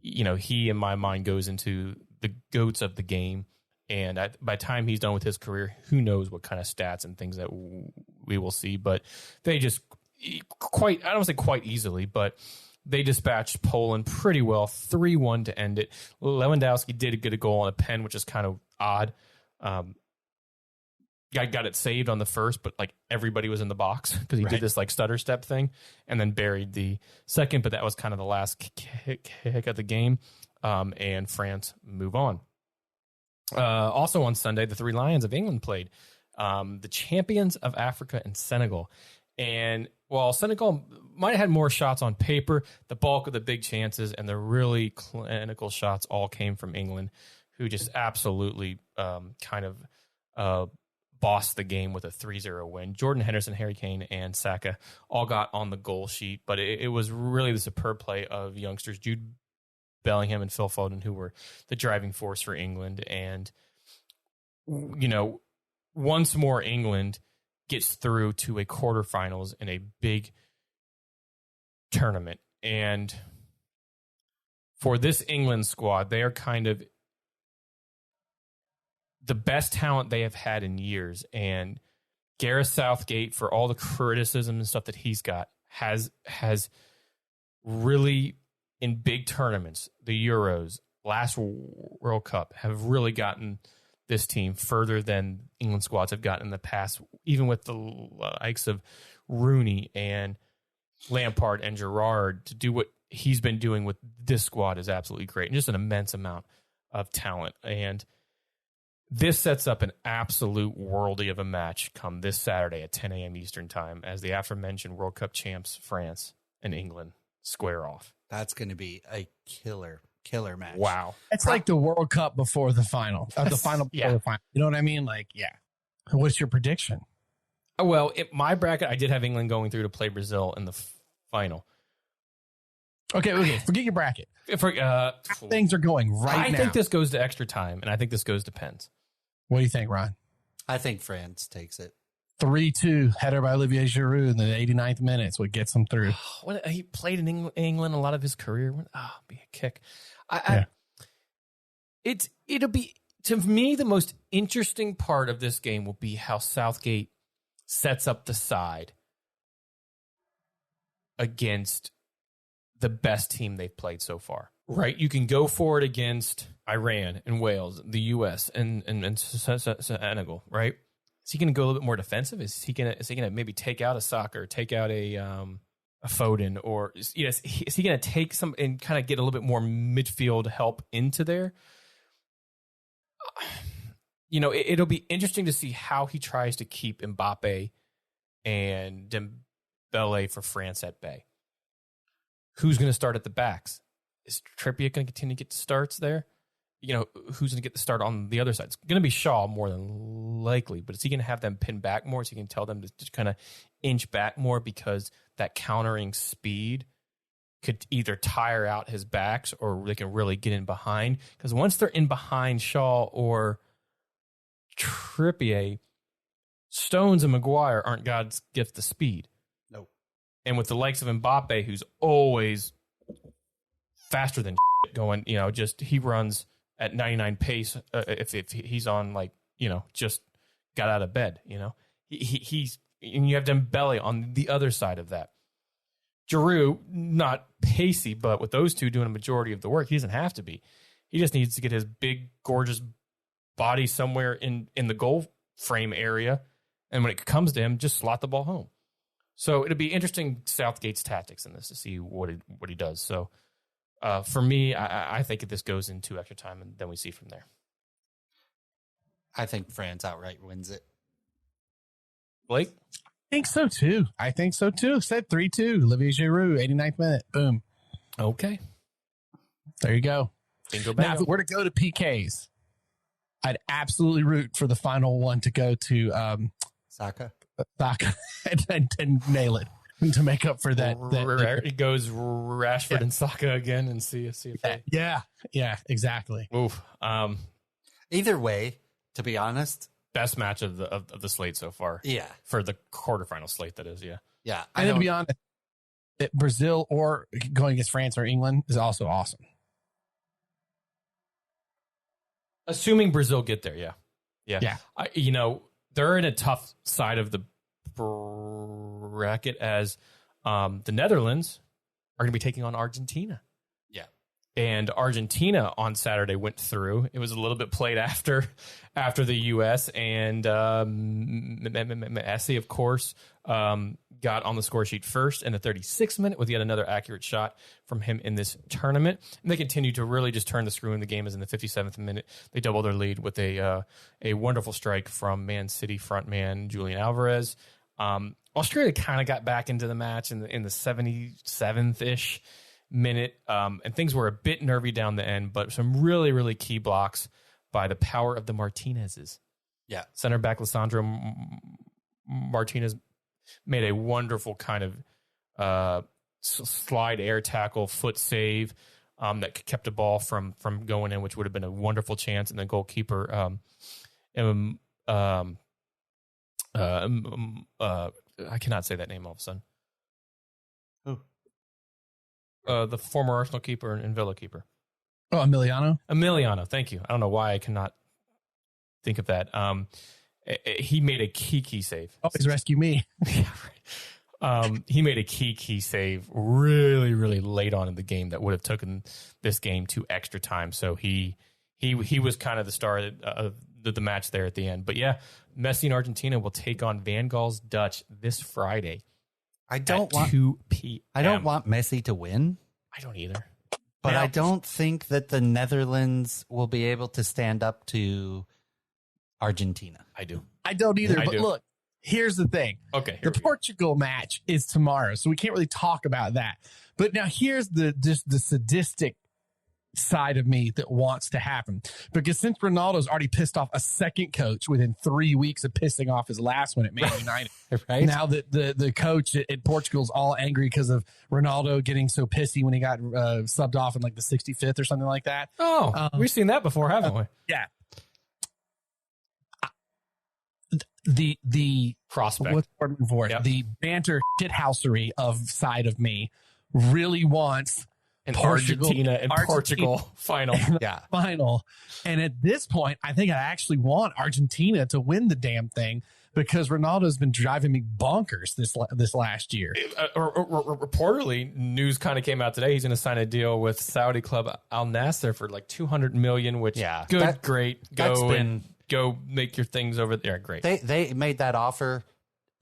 Speaker 2: He, in my mind, goes into the GOATs of the game. And by the time he's done with his career, who knows what kind of stats and things that we will see. But they just I don't say quite easily, but they dispatched Poland pretty well, 3-1 to end it. Lewandowski did get a goal on a pen, which is kind of odd. Guy got it saved on the first, but like everybody was in the box because he did this like stutter step thing and then buried the second. But that was kind of the last kick of the game. And France move on. Also on Sunday, the 3 Lions of England played the champions of Africa and Senegal. And while Senegal might have had more shots on paper, the bulk of the big chances and the really clinical shots all came from England, who just absolutely kind of bossed the game with a 3-0 win. Jordan Henderson, Harry Kane, and Saka all got on the goal sheet, but it was really the superb play of youngsters Jude Bellingham and Phil Foden, who were the driving force for England. And, once more England gets through to a quarterfinals in a big tournament. And for this England squad, they are kind of the best talent they have had in years. And Gareth Southgate, for all the criticism and stuff that he's got, has really, in big tournaments, the Euros, last World Cup, have really gotten this team further than England squads have gotten in the past, even with the likes of Rooney and Lampard and Gerrard. To do what he's been doing with this squad is absolutely great, and just an immense amount of talent. And this sets up an absolute worldie of a match come this Saturday at 10 a.m. Eastern time as the aforementioned World Cup champs France and England square off.
Speaker 3: That's going to be a killer match.
Speaker 2: Wow.
Speaker 1: It's like the World Cup before the final. The final before the final. You know what I mean? Like, yeah. What's your prediction?
Speaker 2: Well, my bracket, I did have England going through to play Brazil in the final.
Speaker 1: Okay. Forget your bracket. Things are going right now.
Speaker 2: I think this goes to extra time, and I think this goes to pens.
Speaker 1: What do you think, Ron?
Speaker 3: I think France takes it.
Speaker 1: 3-2, header by Olivier Giroud in the 89th minute is what gets them through.
Speaker 2: He played in England a lot of his career. Be a kick. It'll be, to me, the most interesting part of this game will be how Southgate sets up the side against the best team they've played so far. Right? You can go for it against Iran and Wales, the U.S. and Senegal, right? Is he going to go a little bit more defensive? Is he going to maybe take out a Soccer, take out a Foden, or is he going to take some and kind of get a little bit more midfield help into there? It'll be interesting to see how he tries to keep Mbappe and Dembele for France at bay. Who's going to start at the backs? Is Trippier going to continue to get the starts there? Who's going to get the start on the other side? It's going to be Shaw more than likely, but is he going to have them pin back more? So he can tell them to just kind of inch back more, because that countering speed could either tire out his backs or they can really get in behind. Because once they're in behind Shaw or Trippier, Stones and Maguire aren't God's gift to speed.
Speaker 3: Nope.
Speaker 2: And with the likes of Mbappe, who's always faster than going, he runs at 99 pace if he's on, just got out of bed, he's, and you have Dembele on the other side of that. Giroud, not pacey, but with those two doing a majority of the work, he doesn't have to be. He just needs to get his big, gorgeous body somewhere in the goal frame area, and when it comes to him, just slot the ball home. So it'll be interesting, Southgate's tactics in this, to see what he does. So for me, I think this goes into extra time, and then we see from there.
Speaker 3: I think France outright wins it.
Speaker 2: Blake?
Speaker 1: I think so too. Said 3-2. Olivier Giroud, 89th minute. Boom.
Speaker 2: Okay.
Speaker 1: There you go.
Speaker 2: Bingo,
Speaker 1: now, if it were to go to PKs, I'd absolutely root for the final one to go to
Speaker 3: Saka
Speaker 1: and nail it to make up for that.
Speaker 2: It goes Rashford and Saka again, and see if they...
Speaker 1: Yeah, exactly.
Speaker 2: Oof.
Speaker 3: Either way, to be honest,
Speaker 2: best match of the slate so far.
Speaker 3: Yeah,
Speaker 2: for the quarterfinal slate, that is.
Speaker 3: Yeah.
Speaker 1: And to be honest, Brazil or going against France or England is also awesome.
Speaker 2: Assuming Brazil get there, yeah. They're in a tough side of the bracket, as the Netherlands are going to be taking on Argentina.
Speaker 3: Yeah.
Speaker 2: And Argentina on Saturday went through. It was a little bit played after the U.S. and Messi, of course, got on the score sheet first in the 36th minute with yet another accurate shot from him in this tournament. And they continued to really just turn the screw in the game, as in the 57th minute they doubled their lead with a wonderful strike from Man City frontman Julian Alvarez. Australia kind of got back into the match in the 77th-ish minute, and things were a bit nervy down the end, but some really, really key blocks by the power of the Martinezes.
Speaker 3: Yeah.
Speaker 2: Center back Lisandro Martinez made a wonderful kind of slide air tackle, foot save that kept the ball from going in, which would have been a wonderful chance. And the goalkeeper, I cannot say that name all of a sudden.
Speaker 3: Who?
Speaker 2: The former Arsenal keeper and Villa keeper.
Speaker 1: Oh,
Speaker 2: Emiliano. Thank you. I don't know why I cannot think of that. He made a key save.
Speaker 1: Always rescue me.
Speaker 2: Yeah, right. He made a key save really, really late on in the game that would have taken this game to extra time. So he was kind of the star of the match there at the end. But yeah, Messi and Argentina will take on Van Gaal's Dutch this Friday.
Speaker 3: I don't want
Speaker 2: 2 p.m.
Speaker 3: I don't want Messi to win.
Speaker 2: I don't either.
Speaker 3: But
Speaker 2: Now,
Speaker 3: I don't think that the Netherlands will be able to stand up to Argentina.
Speaker 2: I do.
Speaker 1: I don't either.
Speaker 2: I
Speaker 1: But
Speaker 2: do.
Speaker 1: look, here's the thing.
Speaker 2: Okay.
Speaker 1: The Portugal match is tomorrow, so we can't really talk about that. But now here's the sadistic side of me that wants to happen, because since Ronaldo's already pissed off a second coach within 3 weeks of pissing off his last one at Man United,
Speaker 3: Right?
Speaker 1: now that the coach at Portugal's all angry because of Ronaldo getting so pissy when he got subbed off in like the 65th or something like that.
Speaker 2: Oh, we've seen that before, haven't we?
Speaker 1: Yeah. The
Speaker 2: Prospect.
Speaker 1: what's the word I'm looking for?
Speaker 2: Yep.
Speaker 1: The banter shithousery of side of me really wants
Speaker 2: And
Speaker 1: Portugal-
Speaker 2: Argentina and
Speaker 1: Argentina-
Speaker 2: Portugal final.
Speaker 3: Yeah.
Speaker 1: final. And at this point, I think I actually want Argentina to win the damn thing, because Ronaldo's been driving me bonkers this last year.
Speaker 2: Reportedly, news kind of came out today. He's going to sign a deal with Saudi club Al Nassr for like $200 million. Which
Speaker 3: Yeah,
Speaker 2: good, great.
Speaker 3: that's
Speaker 2: Go make your things over there. Great.
Speaker 3: They made that offer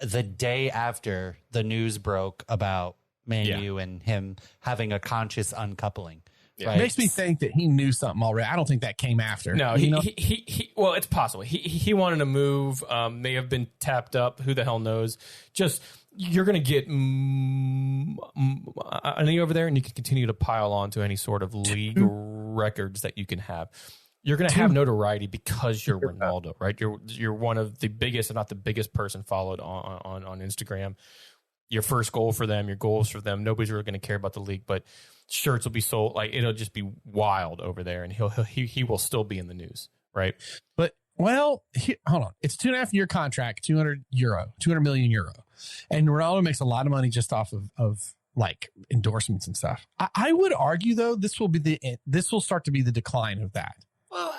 Speaker 3: the day after the news broke about Man U and him having a conscious uncoupling.
Speaker 2: Yeah.
Speaker 3: Right?
Speaker 1: Makes me think that he knew something already. I don't think that came after.
Speaker 2: No,
Speaker 1: You know?
Speaker 2: he well, it's possible. He wanted to move. May have been tapped up. Who the hell knows? Just you're going to get money over there, and you can continue to pile on to any sort of league records that you can have. You're going to have notoriety because you're Ronaldo, right? You're one of the biggest, if not the biggest person followed on Instagram. Your first goal for them, your goals for them. Nobody's really going to care about the league, but shirts will be sold. Like, it'll just be wild over there, and he will still be in the news, right?
Speaker 1: But hold on. It's a 2.5-year contract, 200 million euro, and Ronaldo makes a lot of money just off of like endorsements and stuff. I would argue though this will start to be the decline of that.
Speaker 2: Well,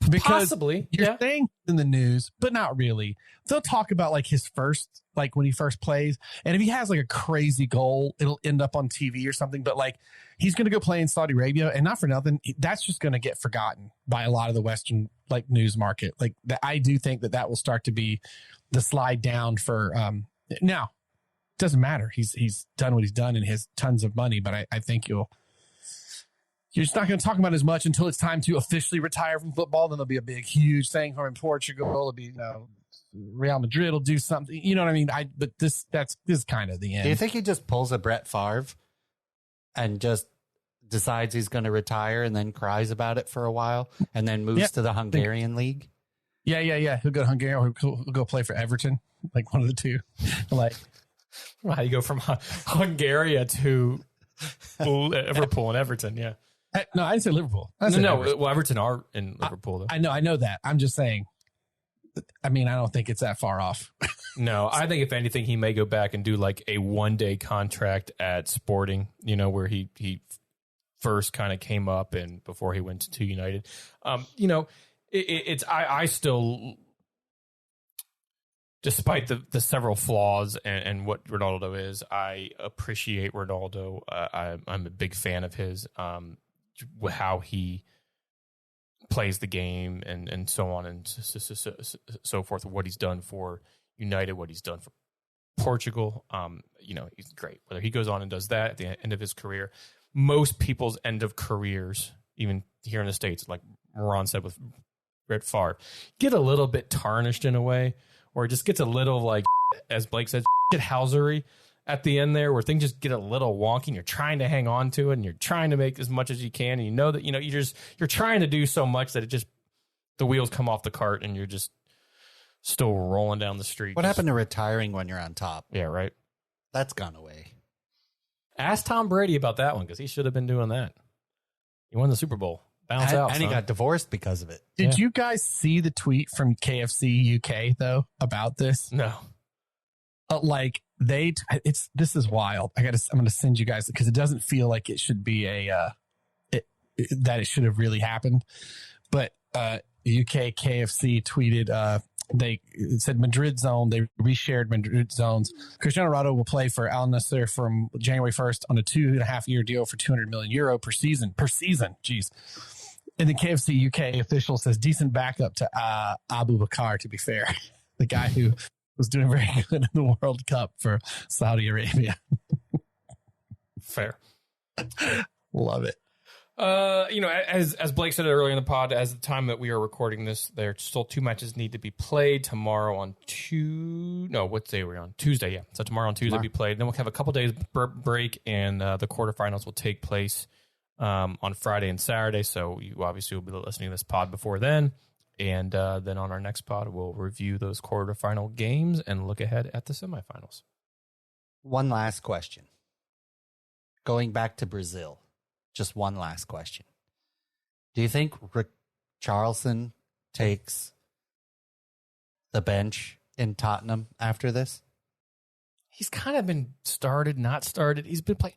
Speaker 1: Because
Speaker 2: possibly,
Speaker 1: you're saying in the news, but not really. They'll talk about like his first, like when he first plays, and if he has like a crazy goal, it'll end up on TV or something. But like he's going to go play in Saudi Arabia, and not for nothing, that's just going to get forgotten by a lot of the Western like news market. Like I do think that will start to be the slide down for now. It doesn't matter. He's done what he's done and has tons of money, but I think you're just not going to talk about it as much until it's time to officially retire from football. Then there'll be a big, huge thing for him in Portugal. It'll be, Real Madrid will do something. You know what I mean? But this is kind of the end.
Speaker 3: Do you think he just pulls a Brett Favre and just decides he's going to retire and then cries about it for a while and then moves to the Hungarian league?
Speaker 1: Yeah. He'll go to Hungary or he'll go play for Everton, like one of the two. Like,
Speaker 2: how you go from Hungary to Liverpool and Everton? Yeah.
Speaker 1: No, I didn't say Liverpool.
Speaker 2: Well, Everton are in Liverpool, though.
Speaker 1: I know that. I'm just saying. I mean, I don't think it's that far off.
Speaker 2: No, I think if anything, he may go back and do like a one-day contract at Sporting, where he first kind of came up and before he went to United. I still, despite the several flaws and what Ronaldo is, I appreciate Ronaldo. I'm a big fan of his. How he plays the game and so on and so forth, what he's done for United, what he's done for Portugal. He's great. Whether he goes on and does that at the end of his career, most people's end of careers, even here in the States, like Moran said with Brett Favre, get a little bit tarnished in a way, or it just gets a little, like, as Blake said, housery at the end there, where things just get a little wonky and you're trying to hang on to it and you're trying to make as much as you can. And you know that, you're trying to do so much that the wheels come off the cart and you're just still rolling down the street.
Speaker 3: What happened to retiring when you're on top?
Speaker 2: Yeah, right.
Speaker 3: That's gone away.
Speaker 2: Ask Tom Brady about that one, because he should have been doing that. He won the Super Bowl Bounce out.
Speaker 3: And he got divorced because of it.
Speaker 1: Did you guys see the tweet from KFC UK though about this?
Speaker 2: No.
Speaker 1: Like this is wild. I'm going to send you guys because it doesn't feel like it should be that it should have really happened. But UK KFC tweeted, they said Madrid zone. They reshared Madrid zones. Cristiano Ronaldo will play for Al Nassr from January 1st on a 2.5-year deal for €200 million per season. Jeez. And the KFC UK official says decent backup to Abu Bakar, to be fair. The guy who was doing very good in the World Cup for Saudi Arabia.
Speaker 2: Fair.
Speaker 1: Love it.
Speaker 2: As Blake said earlier in the pod, as the time that we are recording this, there still 2 matches need to be played tomorrow on what day are we on? Tuesday, yeah. So tomorrow on Tuesday will be played. Then we'll have a couple days break, and the quarterfinals will take place on Friday and Saturday. So you obviously will be listening to this pod before then. And then on our next pod, we'll review those quarterfinal games and look ahead at the semifinals.
Speaker 3: One last question. Going back to Brazil. Just one last question. Do you think Richarlison takes the bench in Tottenham after this?
Speaker 2: He's kind of been started, not started. He's been playing.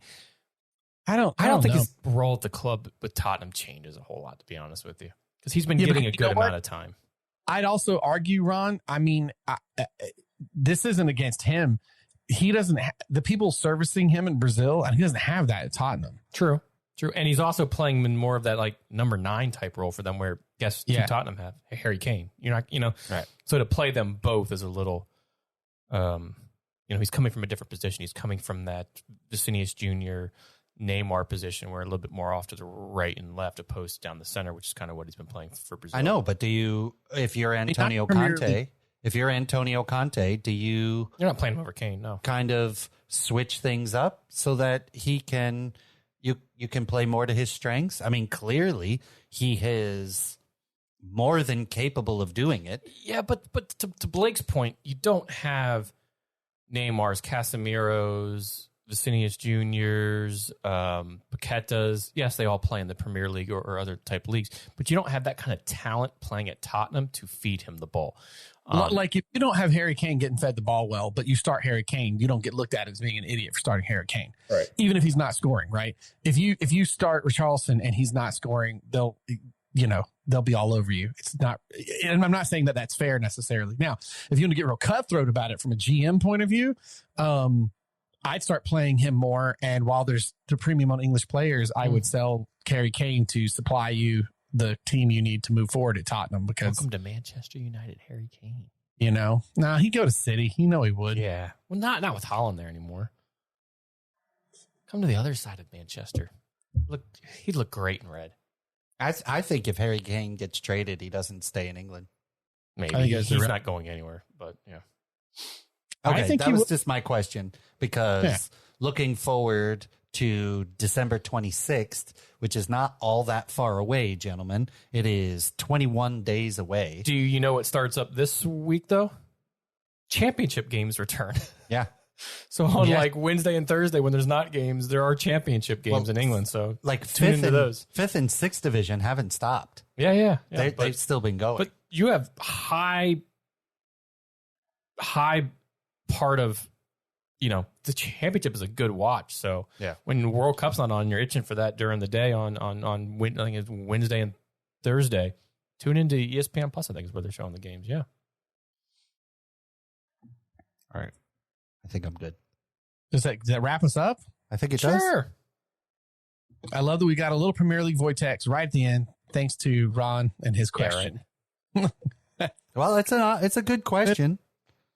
Speaker 1: I don't
Speaker 2: think
Speaker 1: know.
Speaker 2: his role at the club with Tottenham changes a whole lot, to be honest with you, because he's been getting a good amount of time.
Speaker 1: I'd also argue, Ron. I mean, this isn't against him. He doesn't. The people servicing him in Brazil, and he doesn't have that at Tottenham.
Speaker 2: True. And he's also playing in more of that like number 9 type role for them, where who Tottenham have Harry Kane. You're not,
Speaker 3: right.
Speaker 2: So to play them both is a little, he's coming from a different position. He's coming from that Vinicius Jr. Neymar position, where a little bit more off to the right and left, opposed to down the center, which is kind of what he's been playing for Brazil.
Speaker 3: I know, but if you're Antonio Conte, you're
Speaker 2: not playing him over Kane, no.
Speaker 3: Kind of switch things up so that he can. You can play more to his strengths. I mean, clearly he is more than capable of doing it.
Speaker 2: Yeah, but to Blake's point, you don't have Neymar's, Casemiro's, Vinicius Juniors, Paqueta's. Yes, they all play in the Premier League or other type leagues, but you don't have that kind of talent playing at Tottenham to feed him the ball.
Speaker 1: Like if you don't have Harry Kane getting fed the ball well, but you start Harry Kane, you don't get looked at as being an idiot for starting Harry Kane,
Speaker 2: right?
Speaker 1: Even if he's not scoring, right? If you start Richarlison and he's not scoring, they'll be all over you. It's not, and I'm not saying that that's fair necessarily. Now, if you want to get real cutthroat about it from a GM point of view, I'd start playing him more. And while there's the premium on English players, I would sell Harry Kane to supply you the team you need to move forward at Tottenham. Because
Speaker 2: welcome to Manchester United, Harry Kane.
Speaker 1: He'd go to City. He would.
Speaker 2: Yeah. Well, not with Holland there anymore. Come to the other side of Manchester. He'd look great in red.
Speaker 3: I think if Harry Kane gets traded, he doesn't stay in England.
Speaker 2: Maybe he's not going anywhere. But yeah.
Speaker 3: Okay, I think that was just my question because looking forward to December 26th, which is not all that far away, gentlemen. It is 21 days away.
Speaker 2: Do you know what starts up this week, though? Championship games return.
Speaker 3: Yeah.
Speaker 2: So on like Wednesday and Thursday, when there's not games, there are championship games in England. So
Speaker 3: like
Speaker 2: tune into those.
Speaker 3: 5th and 6th division haven't stopped.
Speaker 2: Yeah.
Speaker 3: They've still been going.
Speaker 2: But you have high part of, the championship is a good watch. So when the World Cup's not on, you're itching for that during the day on I think it's Wednesday and Thursday. Tune into ESPN Plus, I think is where they're showing the games. Yeah.
Speaker 3: All right. I think I'm good.
Speaker 1: Does that wrap us up?
Speaker 3: I think it does.
Speaker 1: I love that we got a little Premier League vortex right at the end, thanks to Ron and his question.
Speaker 2: Yeah,
Speaker 3: right. Well, it's a good question.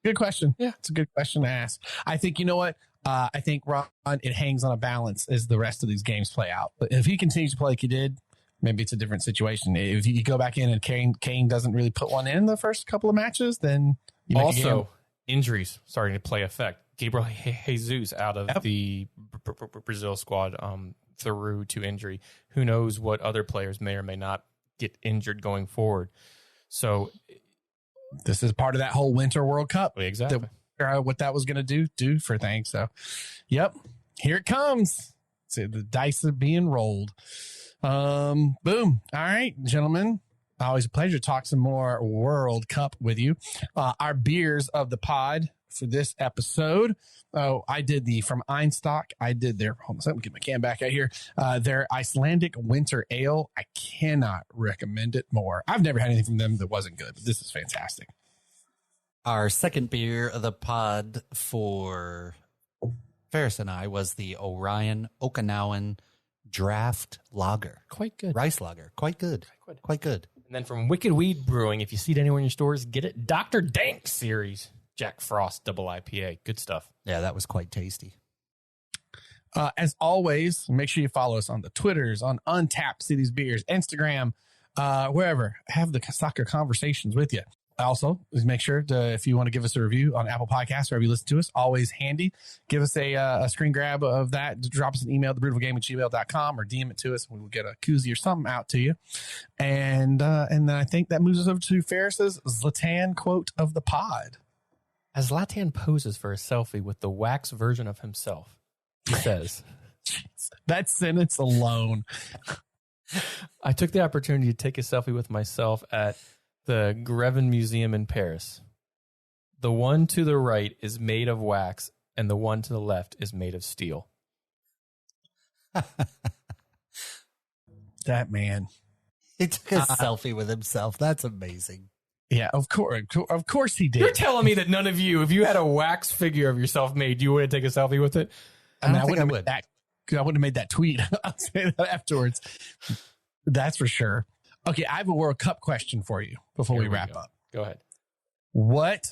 Speaker 1: Good question.
Speaker 2: Yeah,
Speaker 1: it's a good question to ask. I think, you know what? I think, Ron, it hangs on a balance as the rest of these games play out. But if he continues to play like he did, maybe it's a different situation. If you go back in and Kane doesn't really put one in the first couple of matches, then you
Speaker 2: also injuries starting to play effect. Gabriel Jesus out of the Brazil squad through to injury. Who knows what other players may or may not get injured going forward. So
Speaker 1: this is part of that whole Winter World Cup.
Speaker 2: Exactly.
Speaker 1: What that was going to do for things. So, yep, here it comes. So the dice are being rolled. Boom. All right, gentlemen. Always a pleasure to talk some more World Cup with you. Our beers of the pod for this episode. Oh, I did from Einstock. I did their, hold on a second, get my can back out here. Their Icelandic Winter Ale. I cannot recommend it more. I've never had anything from them that wasn't good, but this is fantastic.
Speaker 3: Our second beer of the pod for Ferris and I was the Orion Okinawan Draft Lager.
Speaker 2: Quite good.
Speaker 3: Rice lager. Quite good. Quite good.
Speaker 2: And then from Wicked Weed Brewing, if you see it anywhere in your stores, get it. Dr. Dank series. Jack Frost Double IPA. Good stuff.
Speaker 3: Yeah, that was quite tasty.
Speaker 1: As always, make sure you follow us on the Twitters, on Untapped Cities Beers, Instagram, wherever. Have the soccer conversations with you. Also, make sure to, if you want to give us a review on Apple Podcasts, wherever you listen to us, always handy. Give us a screen grab of that. Drop us an email, thebrewedgame@gmail.com, or DM it to us. We will get a koozie or something out to you. And then I think that moves us over to Ferris's Zlatan quote of the pod.
Speaker 2: As Zlatan poses for a selfie with the wax version of himself, he says,
Speaker 1: that sentence alone.
Speaker 2: I took the opportunity to take a selfie with myself at the Greven Museum in Paris. The one to the right is made of wax, and the one to the left is made of steel.
Speaker 1: That man.
Speaker 3: He took a selfie with himself. That's amazing.
Speaker 1: Yeah, of course he did.
Speaker 2: You're telling me that none of you, if you had a wax figure of yourself made, you wouldn't take a selfie with it?
Speaker 1: I wouldn't have made that tweet. I'll say that afterwards. That's for sure. Okay, I have a World Cup question for you before we wrap up.
Speaker 2: Go ahead.
Speaker 1: What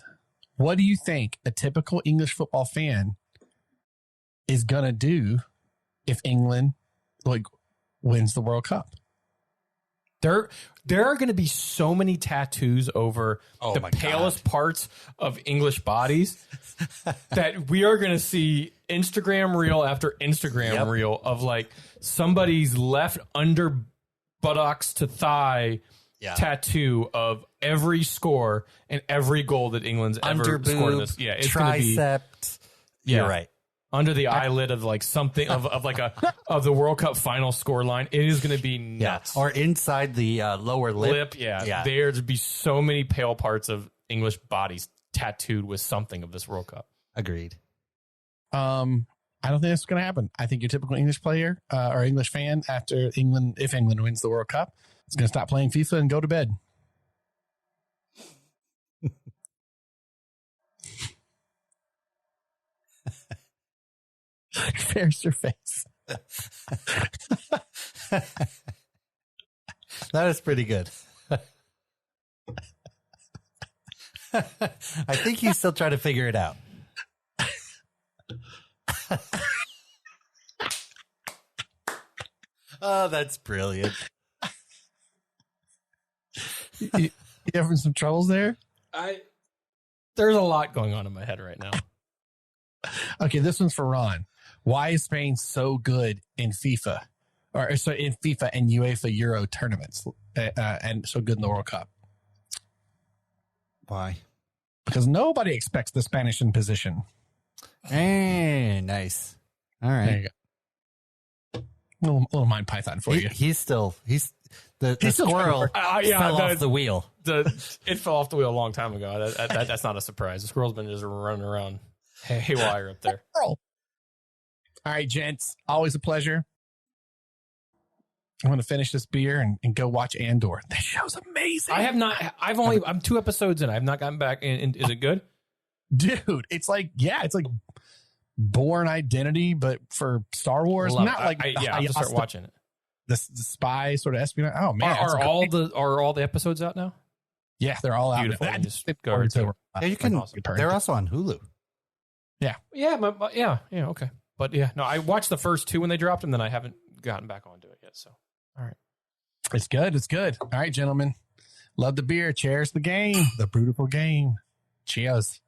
Speaker 1: do you think a typical English football fan is gonna do if England wins the World Cup?
Speaker 2: There are going to be so many tattoos over the palest parts of English bodies that we are going to see Instagram reel after Instagram reel of somebody's left under buttocks to thigh tattoo of every score and every goal that England's ever scored in this. Yeah, it's
Speaker 3: tricep. You're right.
Speaker 2: Under the eyelid of something of the World Cup final score line. It is going to be nuts.
Speaker 3: Or inside the lower lip.
Speaker 2: There's be so many pale parts of English bodies tattooed with something of this World Cup.
Speaker 3: Agreed.
Speaker 1: I don't think that's going to happen. I think your typical English player or English fan if England wins the World Cup, is going to stop playing FIFA and go to bed. There's your face.
Speaker 3: That is pretty good. I think he's still trying to figure it out. Oh, that's brilliant.
Speaker 1: You having some troubles there?
Speaker 2: There's a lot going on in my head right now.
Speaker 1: Okay, this one's for Ron. Why is Spain so good in FIFA, and UEFA Euro tournaments, and so good in the World Cup?
Speaker 3: Why?
Speaker 1: Because nobody expects the Spanish in position.
Speaker 3: Hey, nice. All right.
Speaker 1: There you go. Little mind python for you.
Speaker 3: He's the squirrel fell off the wheel.
Speaker 2: It fell off the wheel a long time ago. That's not a surprise. The squirrel's been just running around haywire up there.
Speaker 1: All right, gents. Always a pleasure. I want to finish this beer and go watch Andor. That show's amazing.
Speaker 2: I have not. I'm 2 episodes in. I have not gotten back in. Is it good?
Speaker 1: Dude, it's like Born Identity, but for Star Wars.
Speaker 2: Love
Speaker 1: Not
Speaker 2: it. I'll have to start watching it.
Speaker 1: The spy sort of espionage. Oh man,
Speaker 2: are all the episodes out now?
Speaker 1: Yeah, they're all out.
Speaker 2: Beautiful. Just go right to it.
Speaker 3: Yeah, you can. They're also on Hulu.
Speaker 1: Yeah.
Speaker 2: Yeah. Okay. But no, I watched the first 2 when they dropped them, then I haven't gotten back onto it yet. So, all right.
Speaker 1: It's good. It's good. All right, gentlemen. Love the beer. Cheers the game. The beautiful game. Cheers.